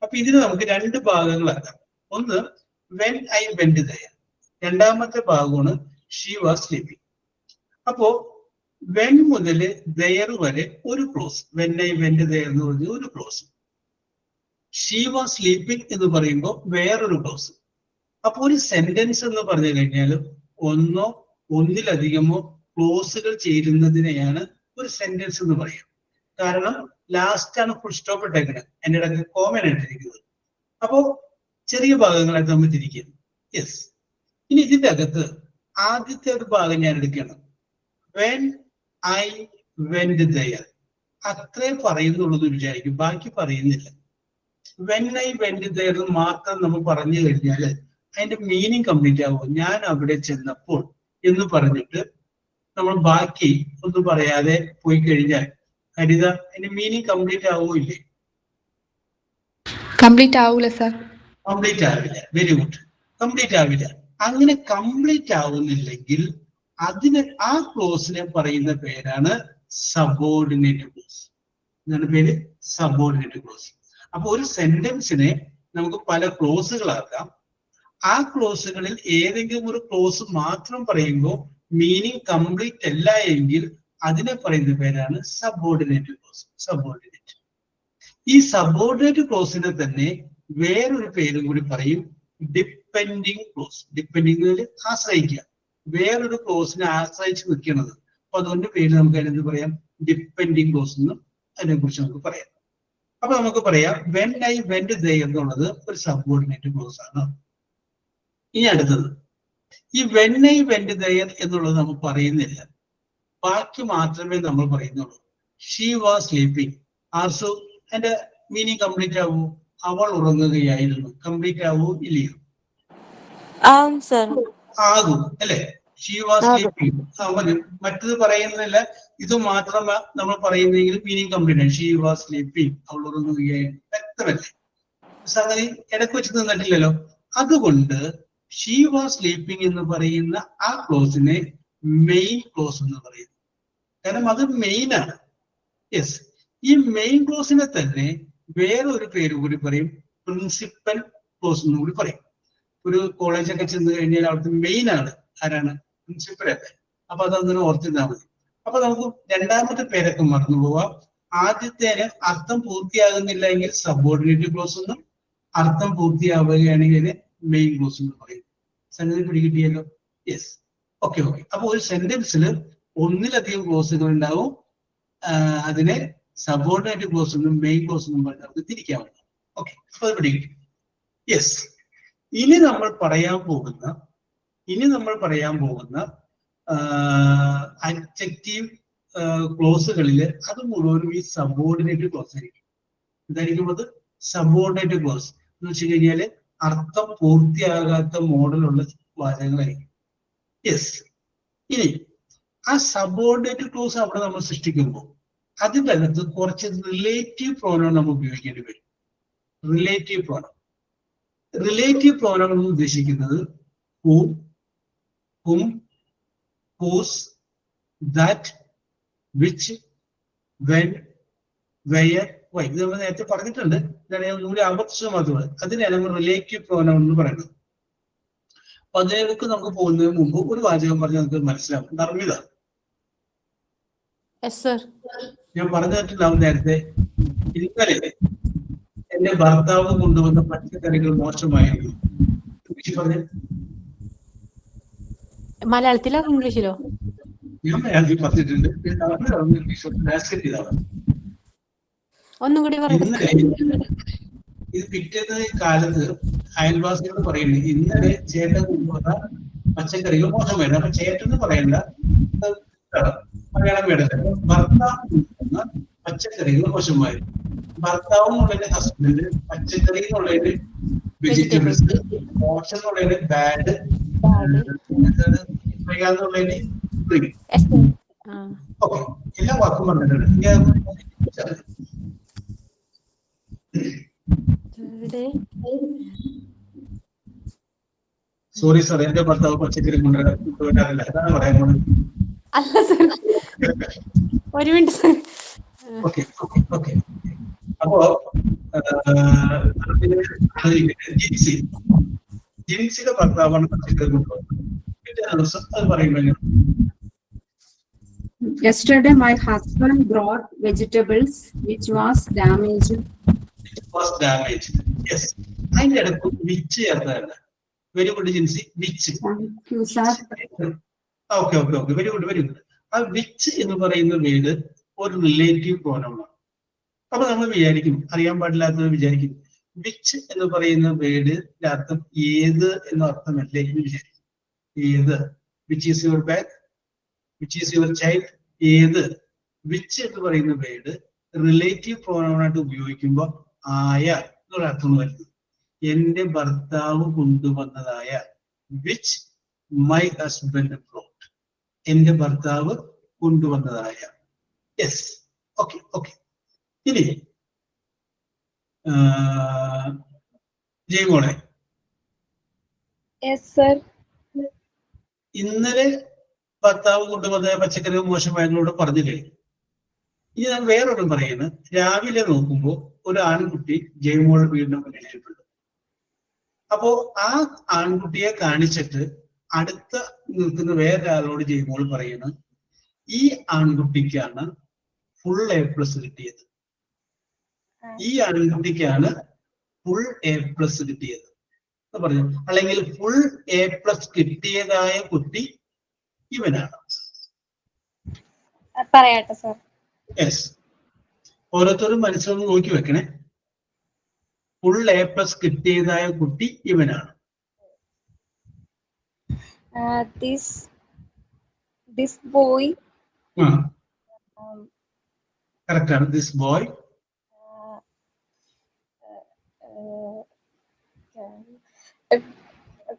അപ്പൊ ഇതിന് നമുക്ക് രണ്ട് ഭാഗങ്ങളാക്കാം. ഒന്ന് when I went there, രണ്ടാമത്തെ ഭാഗമാണ് she was sleeping. അപ്പോ when മുതൽ there വരെ ഒരു close, when I went there എന്ന് പറഞ്ഞ ഒരു ക്ലോസ്, she was sleeping എന്ന് പറയുമ്പോൾ വേറൊരു ക്ലോസ്. അപ്പൊ ഒരു സെന്റൻസ് എന്ന് പറഞ്ഞു കഴിഞ്ഞാൽ ഒന്നോ ഒന്നിലധികമോ ക്ലോസുകൾ ചേരുന്നതിനെയാണ് ഒരു സെന്റൻസ് എന്ന് പറയുക. കാരണം ലാസ്റ്റ് ആണ് ഫുൾ സ്റ്റോപ്പ് ഇട്ടേക്കുന്നത്, എൻ്റെ ഇടയ്ക്ക് കോമൺ ആയിട്ടിരിക്കുന്നത്. അപ്പോ ചെറിയ ഭാഗങ്ങളായിട്ട് നമ്മൾ തിരിക്കുന്നു. യെസ്, ഇനി ഇതിന്റെ അകത്ത് ആദ്യത്തെ ഒരു ഭാഗം ഞാൻ എടുക്കണം. when I went there, അത്രേ പറയുന്നുള്ളൂ എന്ന് വിചാരിക്കും, ബാക്കി പറയുന്നില്ല. when I went there മാത്രം നമ്മൾ പറഞ്ഞു കഴിഞ്ഞാൽ അതിന്റെ മീനിങ് കംപ്ലീറ്റ് ആവും. ഞാൻ അവിടെ ചെന്നപ്പോൾ എന്ന് പറഞ്ഞിട്ട് നമ്മൾ ബാക്കി ഒന്നും പറയാതെ പോയി കഴിഞ്ഞാൽ ഹരിത, അതിന്റെ മീനിങ് കംപ്ലീറ്റ് ആവുമില്ലേ? കംപ്ലീറ്റ് ആവൂല സർ. കംപ്ലീറ്റ് ആവില്ല. വെരി ഗുഡ്, കംപ്ലീറ്റ് ആവില്ല. അങ്ങനെ കംപ്ലീറ്റ് ആവുന്നില്ലെങ്കിൽ അതിന് ആ ക്ലോസിനെ പറയുന്ന പേരാണ് സബോർഡിനേറ്റ് ക്ലോസ്. എന്താണ് പേര്? Subordinate close. അപ്പൊ ഒരു സെന്റൻസിനെ നമുക്ക് പല ക്ലോസുകളാക്കാം. ആ ക്ലോസുകളിൽ ഏതെങ്കിലും ഒരു ക്ലോസ് മാത്രം പറയുമ്പോൾ മീനിങ് കംപ്ലീറ്റ് അല്ല എങ്കിൽ അതിനെ പറയുന്ന പേരാണ് സബോർഡിനേറ്റ് ക്ലോസ്. സബോർഡിനേറ്റ്. ഈ സബോർഡിനേറ്റ് ക്ലോസിനെ തന്നെ വേറൊരു പേരും കൂടി പറയും, ഡിപ്പെൻഡിങ് ക്ലോസ്. ഡിപ്പെൻഡിങ് ആശ്രയിക്കുക, വേറൊരു ക്ലോസിനെ ആശ്രയിച്ച് നിൽക്കുന്നത്. അപ്പൊ അതുകൊണ്ട് പേര് നമുക്ക് അതിനെന്ത് പറയാം? ഡിപ്പെൻഡിങ് ക്ലോസ് എന്നും അതിനെ കുറിച്ച് നമുക്ക് പറയാം. അപ്പൊ നമുക്ക് പറയാം when I went there എന്നുള്ളത് ഒരു സബോർഡിനേറ്റ് ക്ലോസ് ആണ്. ഇനി അടുത്തത്, ഈ when I went there എന്നുള്ളത് നമ്മൾ പറയുന്നില്ല, ബാക്കി മാത്രമേ നമ്മൾ പറയുന്നുള്ളൂ. she was sleeping. ആർസു അതിന്റെ മീനിങ് കംപ്ലീറ്റ് ആവൂ? അവൾ ഉറങ്ങുകയായിരുന്നു. കംപ്ലീറ്റ് ആവൂ ഇല്ലയോ? ആകും അല്ലെ? she was sleeping. മറ്റത് പറയുന്നില്ല, ഇത് മാത്രം നമ്മൾ പറയുന്നെങ്കിൽ മീനിങ് കംപ്ലീറ്റ് ആണ്. she was sleeping, അവൾ ഉറങ്ങുകയായിരുന്നു. വ്യക്തമല്ലേ? സംഗതി ഇടയ്ക്ക് വെച്ച് നിന്നിട്ടില്ലല്ലോ. അതുകൊണ്ട് she was sleeping എന്ന് പറയുന്ന ആ ക്ലോസിനെ മെയിൻ ക്ലോസ് എന്ന് പറയുന്നു. കാരണം അത് മെയിൻ ആണ്. യെസ്, ഈ മെയിൻ ക്ലോസിനെ തന്നെ വേറൊരു പേര് കൂടി പറയും, പ്രിൻസിപ്പൽ ക്ലോസ് എന്ന് കൂടി പറയും. ഒരു കോളേജൊക്കെ ചെന്ന് കഴിഞ്ഞാൽ അവിടുത്തെ മെയിൻ ആണ് ആരാണ്? പ്രിൻസിപ്പൽ അല്ലേ? അപ്പൊ അതങ്ങനെ ഓർത്തിരുന്നാൽ മതി. അപ്പൊ നമുക്ക് രണ്ടാമത്തെ പേരൊക്കെ മറന്നു പോവാം. ആദ്യത്തേന് അർത്ഥം പൂർത്തിയാകുന്നില്ല എങ്കിൽ സബോർഡിനേറ്റ് ക്ലോസ് എന്നും അർത്ഥം പൂർത്തിയാവുകയാണെങ്കിൽ മെയിൻ ക്ലോസ് എന്ന് പറയും. സംഗതി പിടികിട്ടിയല്ലോ? Yes, okay. അപ്പൊ ഒരു സെന്റൻസിൽ ഒന്നിലധികം ക്ലോസുകൾ ഉണ്ടാവും. അതിനെ സബോർഡിനേറ്റ് ക്ലോസ് എന്നും മെയിൻ ക്ലോസ് എന്നും പറഞ്ഞ് നമുക്ക് തിരിക്കാവുന്നതാണ്. ഓക്കെ, അപ്പൊ അത് പിടികിട്ടി. യെസ്. ഇനി നമ്മൾ പറയാൻ പോകുന്ന അഡ്ജക്റ്റീവ് ക്ലോസുകളിൽ അത് മുഴുവനും ഈ സബോർഡിനേറ്റ് ക്ലോസ് ആയിരിക്കും. എന്തായിരിക്കും അത്? സബോർഡിനേറ്റ് ക്ലോസ് എന്ന് വെച്ച് കഴിഞ്ഞാല് അർത്ഥം പൂർത്തിയാകാത്ത മോഡലുള്ള വാചകങ്ങളായിരിക്കും. യെസ്. ഇനി ആ സബോർഡിനേറ്റ് ക്ലോസ് അവിടെ നമ്മൾ സൃഷ്ടിക്കുമ്പോൾ അതിൻ്റെ അകത്ത് കുറച്ച് റിലേറ്റീവ് പ്രോനൗൺ നമ്മൾ ഉപയോഗിക്കേണ്ടി വരും. റിലേറ്റീവ് പ്രോനൗൺ എന്ന് ഉദ്ദേശിക്കുന്നത് who, whom, whose, that, which, when, where, why. ഇത് നമ്മൾ നേരത്തെ പറഞ്ഞിട്ടുണ്ട്. ഇതാണ് ഒന്നുകൂടി ആവർത്തിച്ചു മാത്രമാണ്. അതിനാണ് നമ്മൾ റിലേറ്റീവ് പ്രോനൗൺ എന്ന് പറയുന്നത്. അപ്പൊ അതിലേക്ക് നമുക്ക് പോകുന്നതിന് മുമ്പ് ഒരു വാചകം പറഞ്ഞ് നമുക്ക് മനസ്സിലാവും. നർമ്മിത, ഞാൻ പറഞ്ഞിട്ടുണ്ടാവും നേരത്തെ, ഇന്നലെ എന്റെ ഭർത്താവ് കൊണ്ടുവന്ന പച്ചക്കറികൾ മോശമായിരുന്നു. പറഞ്ഞു മലയാളത്തിലോ ഇംഗ്ലീഷിലോ? ഞാൻ മലയാളത്തിൽ പറഞ്ഞിട്ടുണ്ട്. ഒന്നും കൂടി ഇത് പിറ്റേന്ന് കാലത്ത് അയൽവാസികളോട് പറയുന്നത് ഇന്നലെ ചേട്ടൻ കൊണ്ടുവന്ന പച്ചക്കറികൾ മോശമായിരുന്നു. അപ്പൊ ചേട്ടൻ എന്ന് പറയണ്ട, മലയാളം വേണ്ടത്. ഭർത്താവ് കൊണ്ടുവന്ന പച്ചക്കറികൾ മോശമായിരുന്നു. ഭർത്താവ് എന്നുള്ളതിന്റെ ഹസ്ബൻഡ്, പച്ചക്കറി എന്നുള്ളതിന്റെ വെജിറ്റബിൾസ്, മോശം എന്നുള്ളതിന്റെ ബാഡ്, എന്നുള്ളതിന് ഓക്കെ. എല്ലാ വാക്കും പറഞ്ഞിട്ടുണ്ട്. സോറി സാർ, എന്റെ ഭർത്താവ് പച്ചക്കറി കൊണ്ടുവരാറില്ല. അതാണ് പറയാൻ പോകുന്നത്. അല്ല സർ, ഒരു മിനിറ്റ് സർ. ഓക്കെ. അപ്പോ ജിൻസിയുടെ ഭർത്താവാണ് പച്ചക്കറി കൊണ്ടുവന്നത്. പിറ്റേ ദിവസം അത് പറയുമ്പോൾ Yesterday, my husband brought vegetables which was damaged. Yes. അതിന്റെ ഇടയ്ക്ക് വിച്ച് ചേർത്തതല്ല. Very good Jincy. Which. Okay. Very good. ആ വിച്ച് എന്ന് പറയുന്ന വേർഡ് ഒരു റിലേറ്റീവ് പ്രോനൗണാണ്. അപ്പൊ നമ്മൾ വിചാരിക്കും, അറിയാൻ പാടില്ലാത്തത് വിചാരിക്കും, വിച്ച് എന്ന് പറയുന്ന വേർഡിന്റെ അർത്ഥം ഏത് എന്ന അർത്ഥമല്ലേ എന്ന് വിചാരിക്കും. ഏത്? Which is your bag, which is your child. ഏത്? വിച്ച് എന്ന് പറയുന്ന വേർഡ് റിലേറ്റീവ് പ്രോനൗണായിട്ട് ഉപയോഗിക്കുമ്പോൾ ആയ എന്നുള്ള അർത്ഥം വരുന്നത്. എന്റെ ഭർത്താവ് കൊണ്ടുവന്നതായ, വിച്ച് മൈ ഹസ്ബൻഡ് ബ്രോട്ട്. എന്റെ ഭർത്താവ് കൊണ്ടുവന്നതായ. Yes, okay. ഇനി ജയമോളെ, ഇന്നലെ ഭർത്താവ് കൊണ്ടുവന്ന പച്ചക്കറികൾ മോശമായതിനോട് പറഞ്ഞു കഴിഞ്ഞു. ഇനി ഞാൻ വേറൊന്നും പറയുന്നത്, രാവിലെ നോക്കുമ്പോൾ ഒരു ആൺകുട്ടി ജയമോൾ വീടിന് മുന്നിലിരിപ്പുണ്ട്. അപ്പോ ആ ആൺകുട്ടിയെ കാണിച്ചിട്ട് അടുത്ത നിൽക്കുന്ന വേറൊരാളോട് ജയമോൾ പറയുന്നത്, ഈ ആൺകുട്ടിക്കാണ് ഫുൾ A+ കിട്ടിയത്. ഈ ആൺകുട്ടിക്കാണ് ഫുൾ A+ കിട്ടിയത് എന്ന് പറഞ്ഞു. അല്ലെങ്കിൽ ഫുൾ A+ കിട്ടിയതായ കുട്ടി ഇവനാണ്. പറയട്ടെ സർ. യെസ്. ഓരോരുത്തരും മനസ്സിലൊന്ന് നോക്കി വെക്കണേ. ഫുൾ A+ കിട്ടിയതായ കുട്ടി ഇവനാണ്. This boy. കറക്റ്റ് ആണ്. This boy.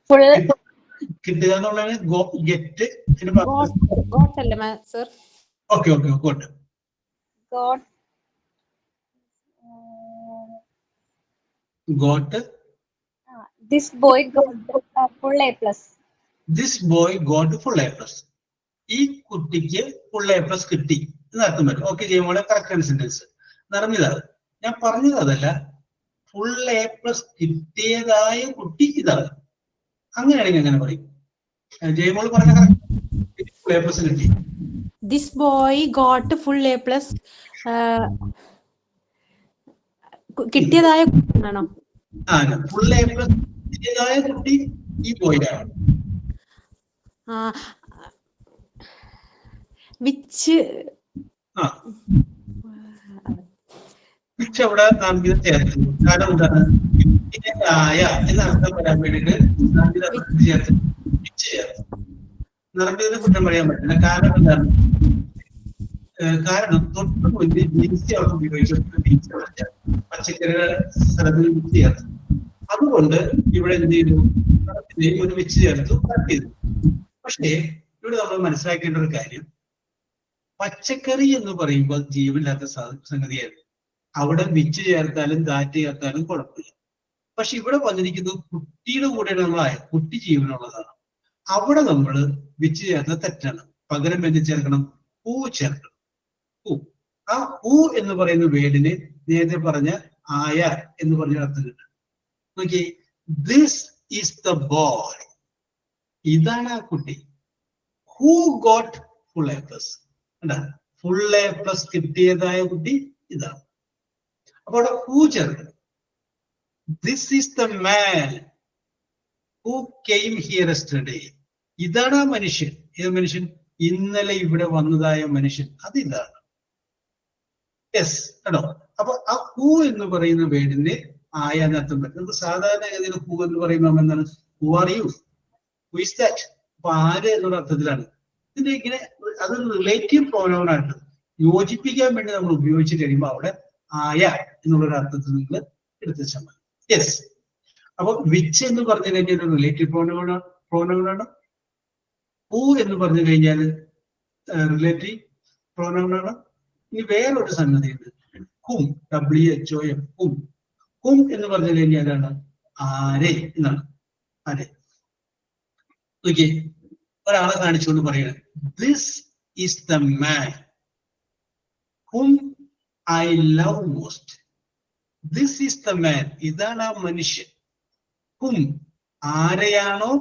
ഫുൾ കിട്ടുക എന്നുള്ളതാണ് get. Okay. Got. This boy got full A+. This boy got full A+. ഈ കുട്ടിക്ക് ഫുൾ A+ കിട്ടി എന്നർത്ഥം വരും. ഓക്കെ ജയമോളെ, കറക്റ്റ് സെന്റൻസ്. നർമ്മിത, ഞാൻ പറഞ്ഞത് അതല്ല, ഫുൾ A+ കിട്ടിയതായ കുട്ടി ഇതാണ്. അങ്ങനെയാണെങ്കിൽ അങ്ങനെ പറയും. ജയമോൾ പറഞ്ഞ ഫുൾ A+ കിട്ടി. this boy got full A plus. കിട്ടിയതായ ആണോ? ഫുൾ എ പ്ലസ് കിട്ടിയതായ കുട്ടി ഈ ബോയിലാണ്. വിച്ച് അവിടെ നാം ഇത് ചേർക്കുന്നു. കാരണം എന്താണ്? കിട്ടിയതായ എന്നർത്ഥം വരാൻ വേണ്ടിയിട്ട് ചേർത്ത് വിച്ച് ചേർത്ത്. നിറഞ്ഞതിന് കുറ്റം പറയാൻ പറ്റില്ല. കാരണം എന്താണ്? കാരണം തൊട്ട് മുന്നിൽ ബീൻസ് അവിടെ ഉപയോഗിച്ചിട്ട് പച്ചക്കറികൾ സ്ഥലത്തിൽ വിച്ച് ചേർത്തു. അതുകൊണ്ട് ഇവിടെ എന്ത് ചെയ്തു? ഒരു വിച്ച് ചേർത്തു, കട്ട് ചെയ്തു. പക്ഷേ ഇവിടെ നമ്മൾ മനസ്സിലാക്കേണ്ട ഒരു കാര്യം, പച്ചക്കറി എന്ന് പറയുമ്പോൾ ജീവനില്ലാത്ത സംഗതിയാണ്. അവിടെ വിച്ച് ചേർത്താലും കാറ്റ് ചേർത്താലും കുഴപ്പമില്ല. പക്ഷെ ഇവിടെ വന്നിരിക്കുന്നത് കുട്ടിയുടെ കൂടെ കുട്ടി ജീവനുള്ളതാണ്. അവിടെ നമ്മൾ വിച്ച് ചേർത്ത തെറ്റാണ്. പകരം എന്ത് ചേർക്കണം? പൂ ചേർക്കണം. പൂ. ആ പൂ എന്ന് പറയുന്ന വേർഡിന് നേരത്തെ പറഞ്ഞ ആയ എന്ന് പറഞ്ഞ അർത്ഥം കിട്ടും. നോക്കിയേ, ദിസ് ഈസ് ദ ബോയ്. ഇതാണ് ആ കുട്ടി. Who got full A plus. Full A plus കിട്ടിയതായ കുട്ടി ഇതാണ്. അപ്പൊ അവിടെ ഹൂ ചേർക്കണം. This is the man who came here yesterday. ഇതാണ് ആ മനുഷ്യൻ. ഏത് മനുഷ്യൻ? ഇന്നലെ ഇവിടെ വന്നതായ മനുഷ്യൻ. അത് ഇതാണ്. യെസ് കേട്ടോ. അപ്പൊ ആ ഹൂ എന്ന് പറയുന്ന വേർഡിന്റെ ആയ എന്നർത്ഥം പറ്റും. നമുക്ക് സാധാരണഗതിയിൽ ഹൂ എന്ന് പറയുമ്പോൾ എന്താണ്? Who are you, who is that. അപ്പൊ ആര് എന്നുള്ള അർത്ഥത്തിലാണ്. ഇതിന്റെ ഇങ്ങനെ അത് റിലേറ്റീവ് പ്രോനൗണായിട്ട് യോജിപ്പിക്കാൻ വേണ്ടി നമ്മൾ ഉപയോഗിച്ച് കഴിയുമ്പോൾ അവിടെ ആയ എന്നുള്ളൊരു അർത്ഥത്തിൽ നിങ്ങൾ എടുത്തുവെച്ചാൽ മതി. യെസ്. അപ്പൊ വിച്ച് എന്ന് പറഞ്ഞു കഴിഞ്ഞാൽ ഒരു റിലേറ്റീവ് പ്രോനൗണാണ്. ഹൂ എന്ന് പറഞ്ഞു കഴിഞ്ഞാൽ റിലേറ്റീവ് പ്രോനൗണാണ്. ഇനി വേറൊരു സംഗതിയുണ്ട്, ഹും. WHOM, ഹും. ഹും എന്ന് പറഞ്ഞു കഴിഞ്ഞാലാണ് ആരെ എന്നാണ്. ആരെ. ഓക്കെ, ഒരാളെ കാണിച്ചുകൊണ്ട് പറയുന്നത്, this is the man whom I love most. This is the man. ഇതാണ് ആ മനുഷ്യൻ. ഹും, ആരെയാണോ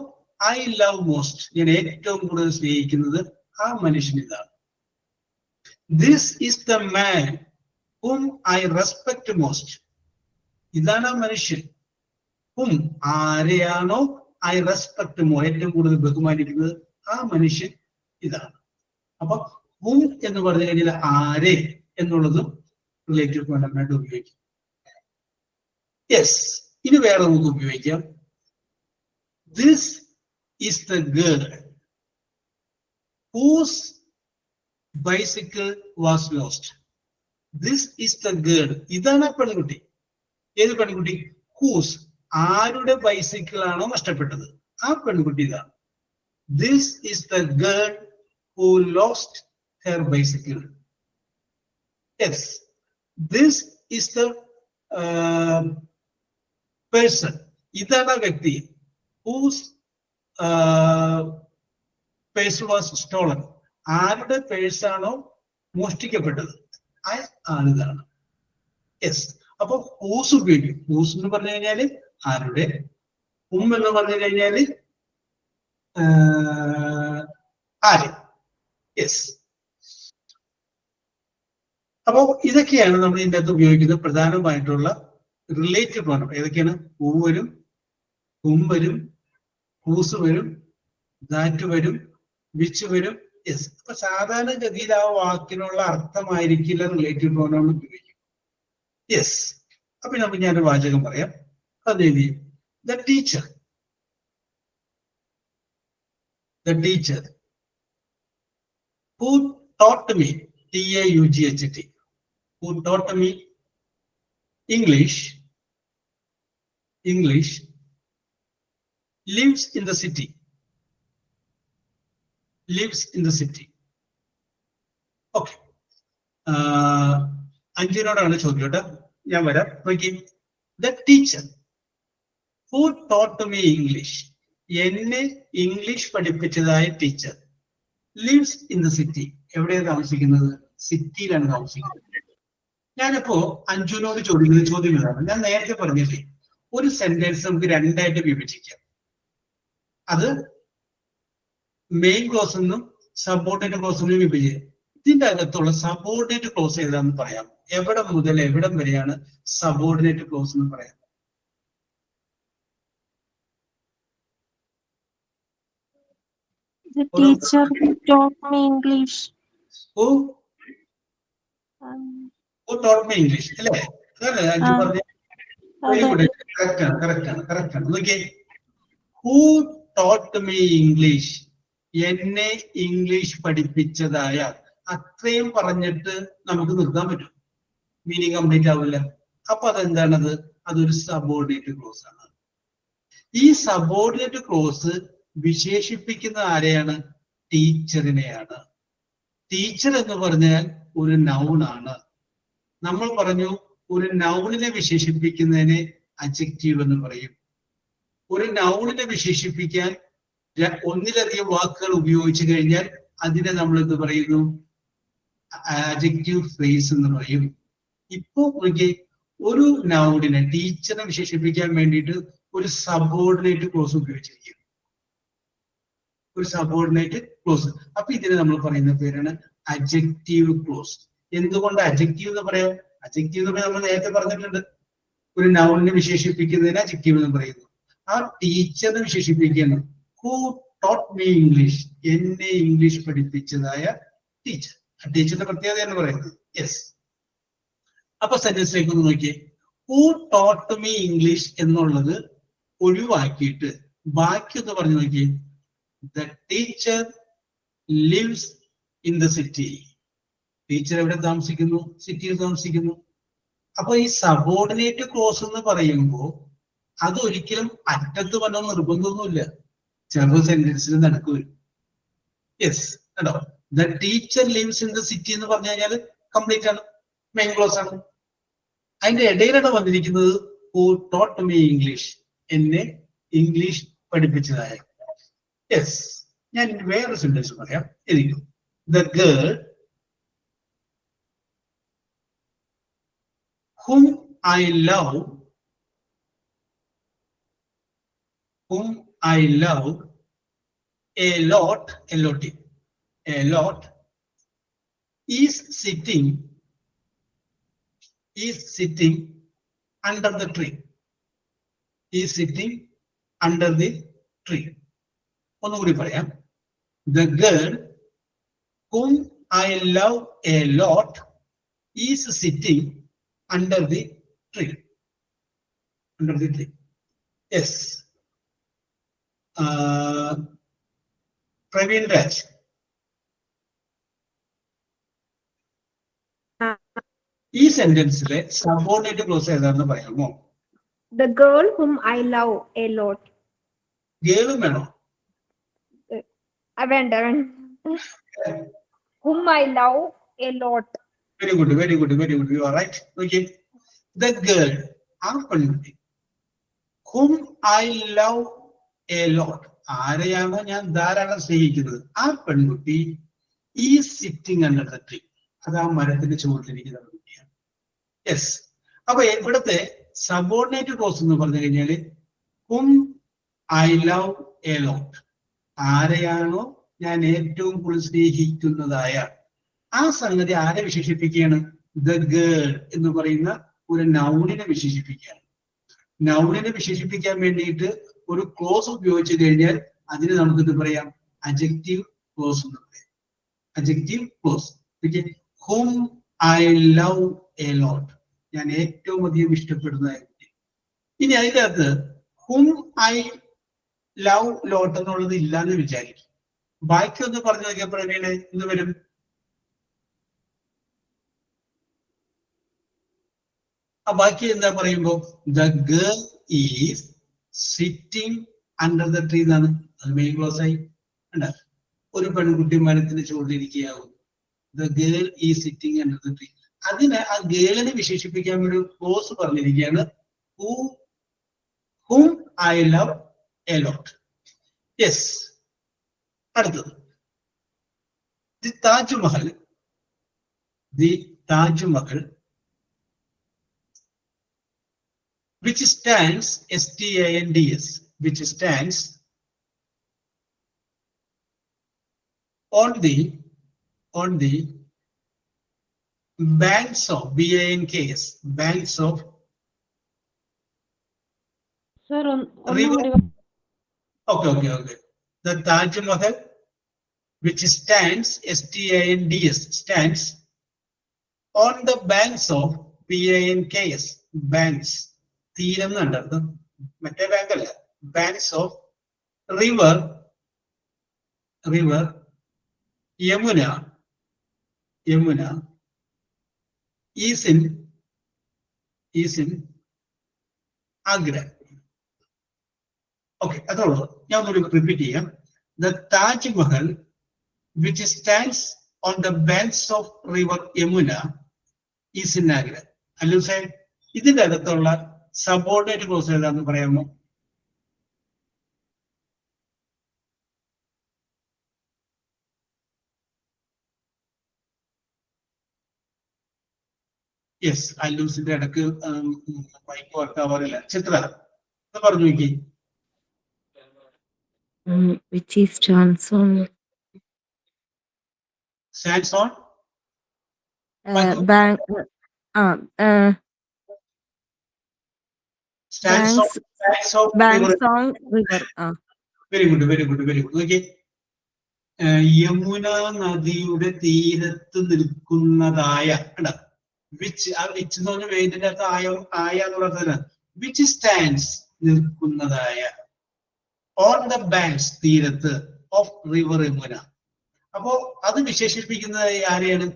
ഐ ലവ് മോസ്റ്റ്, ഞാൻ ഏറ്റവും കൂടുതൽ സ്നേഹിക്കുന്നത്, ആ മനുഷ്യൻ ഇതാണ്. This is the man whom I respect most. ഇതാണ് ആ മനുഷ്യൻ. ഹും, ആരെയാണോ ഐ റെസ്പെക്ട് മോർ, ഏറ്റവും കൂടുതൽ ബഹുമാനിക്കുന്നത്, ആ മനുഷ്യൻ ഇതാണ്. അപ്പൊ ഹും എന്ന് പറഞ്ഞു കഴിഞ്ഞാൽ ആരെ എന്നുള്ളതും റിലേറ്റീവ് പ്രോനൗണായിട്ട് ഉപയോഗിക്കും. യെസ്. ഇനി വേറെ നമുക്ക് ഉപയോഗിക്കാം. This is the girl whose bicycle was lost. This is the girl. ഇതാണ് ആ പെൺകുട്ടി. ഏത് പെൺകുട്ടി? ഹൂസ്, ആരുടെ ബൈസിക്കിൾ ആണോ നഷ്ടപ്പെട്ടത്, ആ പെൺകുട്ടി ഇതാണ്. This is the girl who lost her bicycle. Yes. This is the person. ഇതാണ് ആ വ്യക്തി. Whose purse was stolen. ആരുടെ പേഴ്സാണോ മോഷ്ടിക്കപ്പെട്ടത്, ആ ആളിതാണ്. യെസ്. അപ്പൊ ഹൂസ് ഉപയോഗിക്കും. ഹൂസ് എന്ന് പറഞ്ഞു കഴിഞ്ഞാല് ആരുടെ. എന്ന് പറഞ്ഞു കഴിഞ്ഞാല് ആര്. യെസ്. അപ്പൊ ഇതൊക്കെയാണ് നമ്മൾ ഇതിൻ്റെ അകത്ത് ഉപയോഗിക്കുന്ന പ്രധാനമായിട്ടുള്ള റിലേറ്റീവ് പ്രോനൗൺ. ഏതൊക്കെയാണ്? ഹൂ വരും, ഹും വരും, ഹൂസ് വരും, ദാറ്റ് വരും, വിച്ച് വരും. യെസ്. അപ്പൊ സാധാരണഗതിയിൽ ആ വാക്കിനുള്ള അർത്ഥമായിരിക്കില്ല റിലേറ്റീവ് പ്രോനൗൺ ഉപയോഗിക്കും. യെസ്. അപ്പൊ നമുക്ക് ഞാനൊരു വാചകം പറയാം. അത് എഴുതി. The teacher. The teacher who taught me, TAUGHT, who taught me English, lives in the city. Lives in the city. Okay. അഞ്ചിനോടാണ് ചോദ്യം കേട്ടോ. ഞാൻ വരാം. നോക്കി. The teacher who taught me English, എന്നെ ഇംഗ്ലീഷ് പഠിപ്പിച്ചതായ teacher, lives in the city. എവിടെയാണ് താമസിക്കുന്നത്? സിറ്റിയിലാണ് താമസിക്കുന്നത്. ഞാനിപ്പോ അഞ്ജുനോട് ചോദിക്കുന്ന ചോദ്യം ഇതാണ്. ഞാൻ നേരത്തെ പറഞ്ഞില്ലേ, ഒരു സെന്റൻസ് നമുക്ക് രണ്ടായിട്ട് വിഭജിക്കാം. അത് മെയിൻ ക്ലോസ് എന്നും സബോർഡിനേറ്റ് ക്ലോസ് എന്നും വിഭജിക്കാം. ഇതിന്റെ അകത്തുള്ള സബോർഡിനേറ്റ് ക്ലോസ് ഏതാന്ന് പറയാം. എവിടെ മുതൽ എവിടം വരെയാണ് സബോർഡിനേറ്റ് ക്ലോസ് എന്ന് പറയാം? The teacher who taught me English. Who taught me English? അല്ലേ? അതല്ലേ അഞ്ചു പറഞ്ഞ? കറക്റ്റ് ആണ്. നോക്കിയേ, ഹൂ ടോട്ട് മീ ഇംഗ്ലീഷ്, എന്നെ ഇംഗ്ലീഷ് പഠിപ്പിച്ചതായ. അത്രയും പറഞ്ഞിട്ട് നമുക്ക് നിർത്താൻ പറ്റും, മീനിങ് കംപ്ലീറ്റ് ആവില്ല. അപ്പൊ അതെന്താണത്? അതൊരു സബോർഡിനേറ്റ് ക്ലോസ് ആണ്. ഈ സബോർഡിനേറ്റ് ക്ലോസ് വിശേഷിപ്പിക്കുന്ന ആരെയാണ്? ടീച്ചറിനെയാണ്. ടീച്ചർ എന്ന് പറഞ്ഞാൽ ഒരു നൗൺ ആണ്. നമ്മൾ പറഞ്ഞു ഒരു നൗണിനെ വിശേഷിപ്പിക്കുന്നതിനെ അഡ്ജക്റ്റീവ് എന്ന് പറയും. ഒരു നൗണിനെ വിശേഷിപ്പിക്കാൻ ഒന്നിലധികം വാക്കുകൾ ഉപയോഗിച്ചു കഴിഞ്ഞാൽ അതിനെ നമ്മൾ എന്ത് പറയുന്നു? അഡ്ജക്റ്റീവ് ഫ്രേസ് എന്ന് പറയും. ഇപ്പോ നോക്കി, ഒരു നൗണിനെ, ടീച്ചറിനെ വിശേഷിപ്പിക്കാൻ വേണ്ടിയിട്ട് ഒരു സബോർഡിനേറ്റ് ക്ലോസ് ഉപയോഗിച്ചിരിക്കും. ഒരു സബോർഡിനേറ്റ് ക്ലോസ്. അപ്പൊ ഇതിനെ നമ്മൾ പറയുന്ന പേരാണ് അഡ്ജക്റ്റീവ് ക്ലോസ്. എന്തുകൊണ്ട് അഡ്ജക്റ്റീവ് എന്ന് പറയാം? അഡ്ജക്റ്റീവ് എന്ന് പറയാൻ നമ്മൾ നേരത്തെ പറഞ്ഞിട്ടുണ്ട്, ഒരു നൗണിനെ വിശേഷിപ്പിക്കുന്നതിന് അഡ്ജക്റ്റീവ് എന്ന് പറയുന്നു. ആ ടീച്ചറിനെ വിശേഷിപ്പിക്കുകയാണ്. ഹൂ ടോട്ട് മീ ഇംഗ്ലീഷ്, എന്നെ ഇംഗ്ലീഷ് പഠിപ്പിച്ചതായ ടീച്ചർ. ആ ടീച്ചറിന്റെ പ്രത്യേകത എന്ന് പറയുന്നത്. യെസ്. അപ്പൊ സെന്റൻസിലേക്ക് ഒന്ന് നോക്കിയേ. ഹൂ ടോട്ട് മീ ഇംഗ്ലീഷ് എന്നുള്ളത് ഒഴിവാക്കിയിട്ട് ബാക്കി ഒന്ന് പറഞ്ഞു നോക്കിയേ. The teacher lives in the city. Teacher എവിടെ താമസിക്കുന്നു? സിറ്റിയിൽ താമസിക്കുന്നു. അപ്പൊ ഈ സബോർഡിനേറ്റ് ക്ലോസ് എന്ന് പറയുമ്പോൾ അത് ഒരിക്കലും അറ്റത്ത് വന്ന നിർബന്ധമൊന്നുമില്ല. ചിലപ്പോൾ സെന്റൻസിൽ നടക്കു വരും. യെസ്, കേട്ടോ. The teacher lives in the city എന്ന് പറഞ്ഞു കഴിഞ്ഞാൽ കംപ്ലീറ്റ് ആണ്, മെയിൻ ക്ലോസ് ആണ്. അതിന്റെ ഇടയിലാണ് വന്നിരിക്കുന്നത് ഹൂ ടോട്ട് മീ ഇംഗ്ലീഷ്, എന്നെ ഇംഗ്ലീഷ് പഠിപ്പിച്ചതായ. യെസ്, ഞാൻ വേറൊരു സെന്റൻസ് പറയാം. ഇരിക്കും. The girl whom I love a lot, is sitting under the tree. ഒന്നുകൂടി പറയാം. The girl whom I love a lot is sitting under the tree. Yes. Praveen Raj. ഈ സെന്റൻസിലെ subordinate close ഏതാണെന്ന് പറയാമോ? The girl whom I love a lot. ഗേളും വേണോ? വേണ്ട. Whom I love a lot. Very good. You are right. Okay. The girl, ആ പെൺകുട്ടി, whom I love a lot, ആരെയാണോ ഞാൻ ധാരാളം സ്നേഹിക്കുന്നത്, ആ പെൺകുട്ടി ഈ സിറ്റിംഗ് അണ്ടർ ദ ട്രീ, അത് ആ മരത്തിന്റെ ചുവട്ടിലിരിക്കുന്ന പെൺകുട്ടിയാണ്. യെസ്. അപ്പൊ ഇവിടുത്തെ സബോർഡിനേറ്റ് ക്ലോസ് എന്ന് പറഞ്ഞു കഴിഞ്ഞാല് whom I love a lot, ആരെയാണോ ഞാൻ ഏറ്റവും കൂടുതൽ സ്നേഹിക്കുന്നതായ ആ സംഗതി ആരെ വിശേഷിപ്പിക്കുകയാണ്? ദ ഗേൾ എന്ന് പറയുന്ന ഒരു നൗണിനെ വിശേഷിപ്പിക്കുകയാണ്. നൗണിനെ വിശേഷിപ്പിക്കാൻ വേണ്ടിയിട്ട് ഒരു ക്ലോസ് ഉപയോഗിച്ചു കഴിഞ്ഞാൽ അതിന് നമുക്ക് ഇത് പറയാം അഡ്ജക്റ്റീവ് ക്ലോസ് എന്ന് പറയാം. Adjective close. whom I love a lot, ഞാൻ ഏറ്റവും അധികം ഇഷ്ടപ്പെടുന്ന കുട്ടി. ഇനി അതിൻ്റെ അകത്ത് whom I love lot എന്നുള്ളത് ഇല്ലാന്ന് വിചാരിക്കും. ബാക്കി ഒന്ന് പറഞ്ഞു നോക്കിയപ്പോഴാണ് എന്ത് വരും? ആ ബാക്കി എന്താ പറയുമ്പോ the girl is sitting under the tree എന്നാണ്. അത് മെയിൻ ക്ലോസ് ആയി. ഒരു പെൺകുട്ടി മരത്തിന് ചുവട്ടിലിരിക്കുകയാവും. The girl is sitting under the tree. അതിന് ആ ഗേളിനെ വിശേഷിപ്പിക്കാൻ ഒരു ക്ലോസ് പറഞ്ഞിരിക്കുകയാണ് whom I love a lot. Yes. അടുത്തത് the Taj Mahal. which stands STANDS, which stands on the Banks of, BANKS, banks of Sir, river. Okay. The Taj Mahal, which stands, STANDS, stands on the banks of BANKS, banks, തീരം എന്നർത്ഥം, മറ്റേ bank അല്ല, banks of river Yamuna is in Agra. Okay, that's all. Now we will repeat here. The Taj Mahal, which stands on the banks of river Yamuna, is in Agra. And you say, ഇതിന്റെ അകത്തുള്ള subordinate close ഏതാണെന്ന് പറയാമോ? Yes, അല്ലൂസിന്റെ ഇടക്ക് mic work ആവാറില്ല. ചിത്ര പറഞ്ഞു നോക്കി. Which is stands on bank. Banks on river. Very good. Okay. Yamuna നദിയുടെ തീരത്ത് നിൽക്കുന്നതായ, which എന്ന് പറഞ്ഞ വേദിന്റെ അകത്ത് ആയ എന്നുള്ളത്, which stands, നിൽക്കുന്നതായ, on the banks, തീരത്ത്, of river യമുന. അപ്പോ അത് വിശേഷിപ്പിക്കുന്നത് ആരെയാണ്?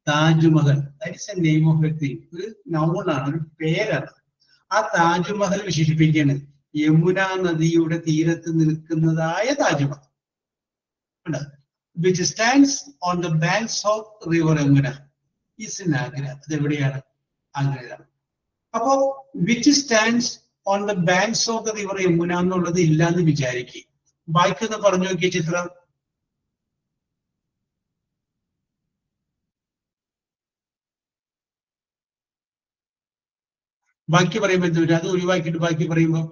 Taj Mahal. That is A name of A thing. ഒരു നൗണാണ്, ഒരു പേരാണ്. ആ താജ്മഹൽ വിശേഷിപ്പിക്കുകയാണ് യമുന നദിയുടെ തീരത്ത് നിൽക്കുന്നതായ Taj Mahal, which stands on the banks of river Yamuna, is in Agra. അതെവിടെയാണ്? ആഗ്രയിലാണ്. അപ്പോ which stands on the banks of the river Yamuna എന്നുള്ളത് ഇല്ലാന്ന് വിചാരിക്കുക. ബാക്കിയൊന്ന് പറഞ്ഞു നോക്കിയ ചിത്രം. ബാക്കി പറയുമ്പോ എന്ത് വരും? അത് ഒഴിവാക്കിയിട്ട് ബാക്കി പറയുമ്പോ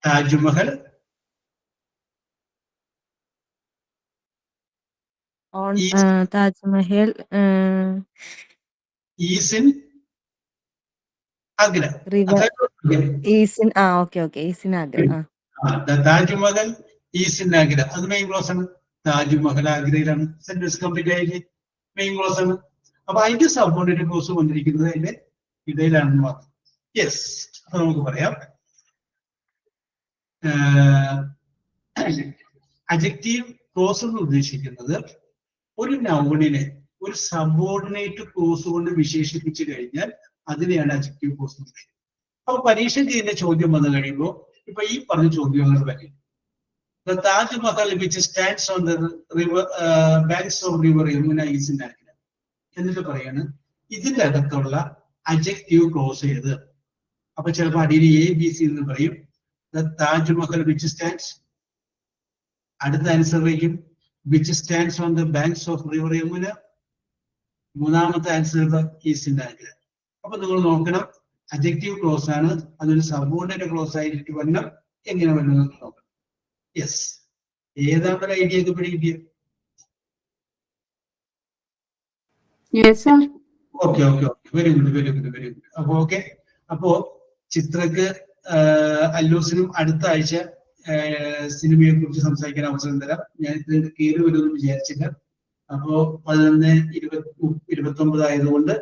Taj Mahal Tajmahal is in Agra. river is in okay, is in Agra. The Taj Mahal is in Agra. അത് മെയിൻ ക്ലോസ് ആണ്. താജ്മഹൽ ആഗ്രയിലാണ്. സെന്റൻസ് കംപ്ലീറ്റ് ആയിട്ട് മെയിൻ ക്ലോസ് ആണ്. അപ്പൊ അതിന്റെ സബോർഡിനേറ്റ് ക്ലോസ് വന്നിരിക്കുന്നത് അതിന്റെ ഇടയിലാണെന്ന് മാത്രം. യെസ്, അപ്പൊ നമുക്ക് പറയാം. അഡ്ജക്റ്റീവ് ക്ലോസ് എന്ന് ഉദ്ദേശിക്കുന്നത് ഒരു നൗണിനെ ഒരു സബോർഡിനേറ്റ് ക്ലോസ് കൊണ്ട് വിശേഷിപ്പിച്ചു കഴിഞ്ഞാൽ അതിനെയാണ് അഡ്ജക്റ്റീവ് ക്ലോസ് എന്ന് പറയുന്നത്. അപ്പൊ പരീക്ഷയ്ക്ക് ഇതിന്റെ ചോദ്യം വന്നു കഴിയുമ്പോൾ ഇപ്പൊ ഈ പറഞ്ഞ ചോദ്യങ്ങൾ വരും. The Taj Mahal, which stands on the river banks of river Yamuna, is in Agra. എന്നിട്ട് പറയാണ് ഇതിന്റെ അകത്തുള്ള അഡ്ജക്റ്റീവ് ക്ലോസ് ചെയ്ത്. അപ്പൊ ചിലപ്പോൾ അടിയിൽ ABC എന്ന് പറയും. The Taj Mahal, which stands, അടുത്ത ആൻസർ വയ്ക്കും which stands on the banks of river Yamuna. മൂന്നാമത്തെ ആൻസർ ഈസ് ഇൻ ആഗ്ര. അപ്പൊ നിങ്ങൾ നോക്കണം, അഡ്ജക്റ്റീവ് ക്ലോസ് ആണ്, അതൊരു സബോർഡിനേറ്റ് ക്ലോസ് ആയിട്ട് വരണം, എങ്ങനെ വരണം നോക്കണം. യെസ്, ഏതാണ് ഐഡിയ ഒക്കെ പിടികിട്ടിയ? Okay, very good. അപ്പൊ ഓക്കെ, അപ്പോ ചിത്രക്ക് അല്ലൂസിനും അടുത്ത ആഴ്ച സിനിമയെ കുറിച്ച് സംസാരിക്കാൻ അവസരം തരാം. ഞാൻ ഇത് കയറി വരുമെന്ന് വിചാരിച്ചില്ല. അപ്പോ 11:29 ആയതുകൊണ്ട്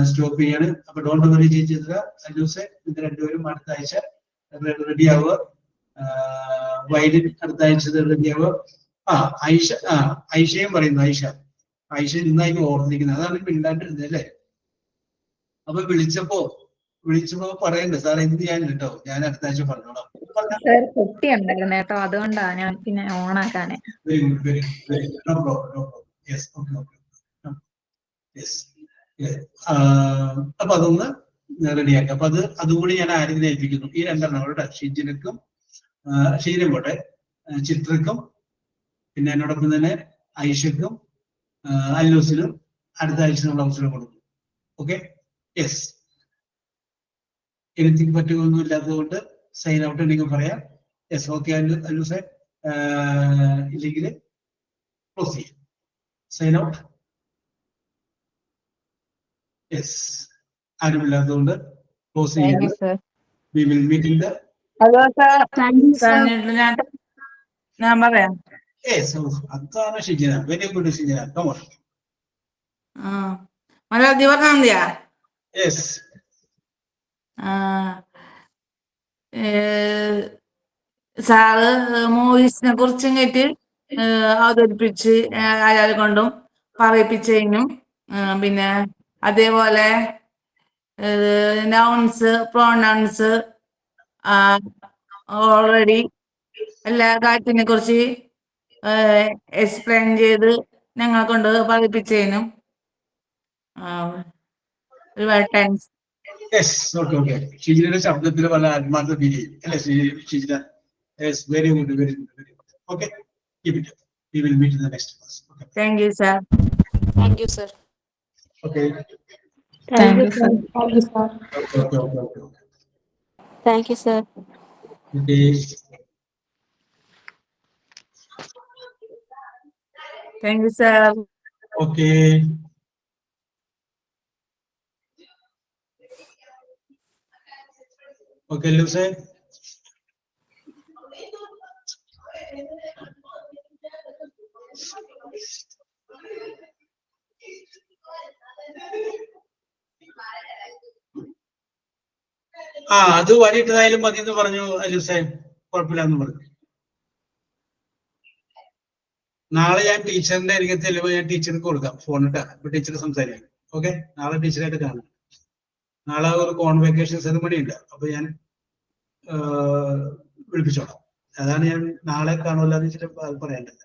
സ്റ്റോപ്പ് ചെയ്യാണ്. അപ്പൊ ഡോണ്ട് വറി ചെയ്ത അല്ലൂസെ, ഇത് രണ്ടുപേരും അടുത്ത ആഴ്ച റെഡി ആവുക. വൈലിൻ അടുത്ത ആഴ്ച റെഡി ആവുക. ഐഷയും പറയുന്നു. ഐഷ ഇന്നായിട്ട് ഓർമ്മിക്കുന്നത്, അതാണ് മിണ്ടാണ്ടിരുന്നത് അല്ലേ? അപ്പൊ വിളിച്ചപ്പോ പറയണ്ടേ സാർ, എന്ത് ഞാൻ കേട്ടോ, ഞാൻ അടുത്ത ആഴ്ച പറഞ്ഞോളാം. കുട്ടി ഉണ്ടായിരുന്നു കേട്ടോ, അതുകൊണ്ടാണ് ഞാൻ പിന്നെ ഓണാക്കാനെ. Very good. No problem. Yes, okay. അപ്പൊ അതൊന്ന് റെഡിയാക്കാം. അപ്പൊ അതുകൂടി ഞാൻ ആരെങ്കിലും ഏൽപ്പിക്കുന്നു. ഈ രണ്ടെണ്ണം കൂടെ ഷിജിനും പോട്ടെ, ചിത്രക്കും, പിന്നെ എന്നോടൊപ്പം തന്നെ ഐഷക്കും അല്ലൂസിനും അടുത്ത ആഴ്ചയുള്ള അവസരം കൊടുക്കും. Okay, yes. എനിത്തിങ് പറ്റുകയൊന്നും ഇല്ലാത്തത് കൊണ്ട് സൈൻ ഔട്ട് ഉണ്ടെങ്കിൽ പറയാം. യെസ്, ഓക്കെ അല്ലൂസെ, ഇല്ലെങ്കിൽ ക്ലോസ് ചെയ്യാം. Sign out. യെസ്, ആരുമില്ലാത്തതുകൊണ്ട് ക്ലോസ് Thank you, ചെയ്യാണ്. sir. We will meet in the hello sir, Thank you, sir. ഞാൻ പറയാം. യെസ്. അതാണ് Shijina. Very good Shijina. Come on. മലയാളത്തിൽ പറഞ്ഞാൽ മതിയാ? യെസ്. സാറ് മൂവീസിനെ കുറിച്ചും കേട്ട് അവതരിപ്പിച്ച് അയാളെ കൊണ്ടും പറയിപ്പിച്ചതിനും പിന്നെ അതേപോലെ നൗൺസ് പ്രോനൗൺസ് ഓൾറെഡി എല്ലാ കാര്യത്തിനെ കുറിച്ച് എക്സ്പ്ലെയിൻ ചെയ്ത് ഞങ്ങളെ കൊണ്ട് പറയിപ്പിച്ചതിനും ഒരുപാട് താങ്ക്സ്. യെസ്. Okay okay. ഷിജിനയുടെ ശബ്ദത്തിൽ വല്ല ആത്മാർത്ഥ ഫീൽ ചെയ്യും അല്ലേ Shijina? Yes, very good, very good, very good. Okay, keep it. We will meet in the next class. Okay. Thank you sir. Thank you, sir. Okay. Thank you, sir. Thank you, sir. Okay okay okay okay okay. Thank you, sir. Okay. Thank you sir. Okay. Okay ലൂസേ. അത് വരിയിട്ടതായാലും മതി എന്ന് പറഞ്ഞു ലൂസേ. കുഴപ്പമില്ലാന്ന് പറഞ്ഞു. നാളെ ഞാൻ ടീച്ചറിന്റെ എനിക്ക് തെളിവ് ഞാൻ ടീച്ചർക്ക് കൊടുക്കാം ഫോണിട്ടാണ്. അപ്പൊ ടീച്ചർ സംസാരിക്കും. ഓക്കെ, നാളെ ടീച്ചറായിട്ട് കാണാം. നാളെ ഒരു കോൺവെക്കേഷൻ സെറിമണി ഉണ്ട്. അപ്പൊ ഞാൻ വിളിപ്പിച്ചോളാം. അതാണ് ഞാൻ നാളെ കാണുമല്ലോ എന്ന് വെച്ചിട്ട് പറയേണ്ടത്.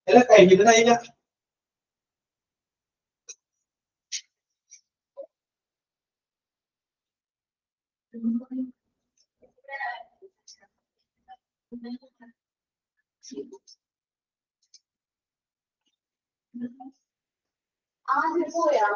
അല്ല കഴിഞ്ഞിട്ടായില്ല. പോയാ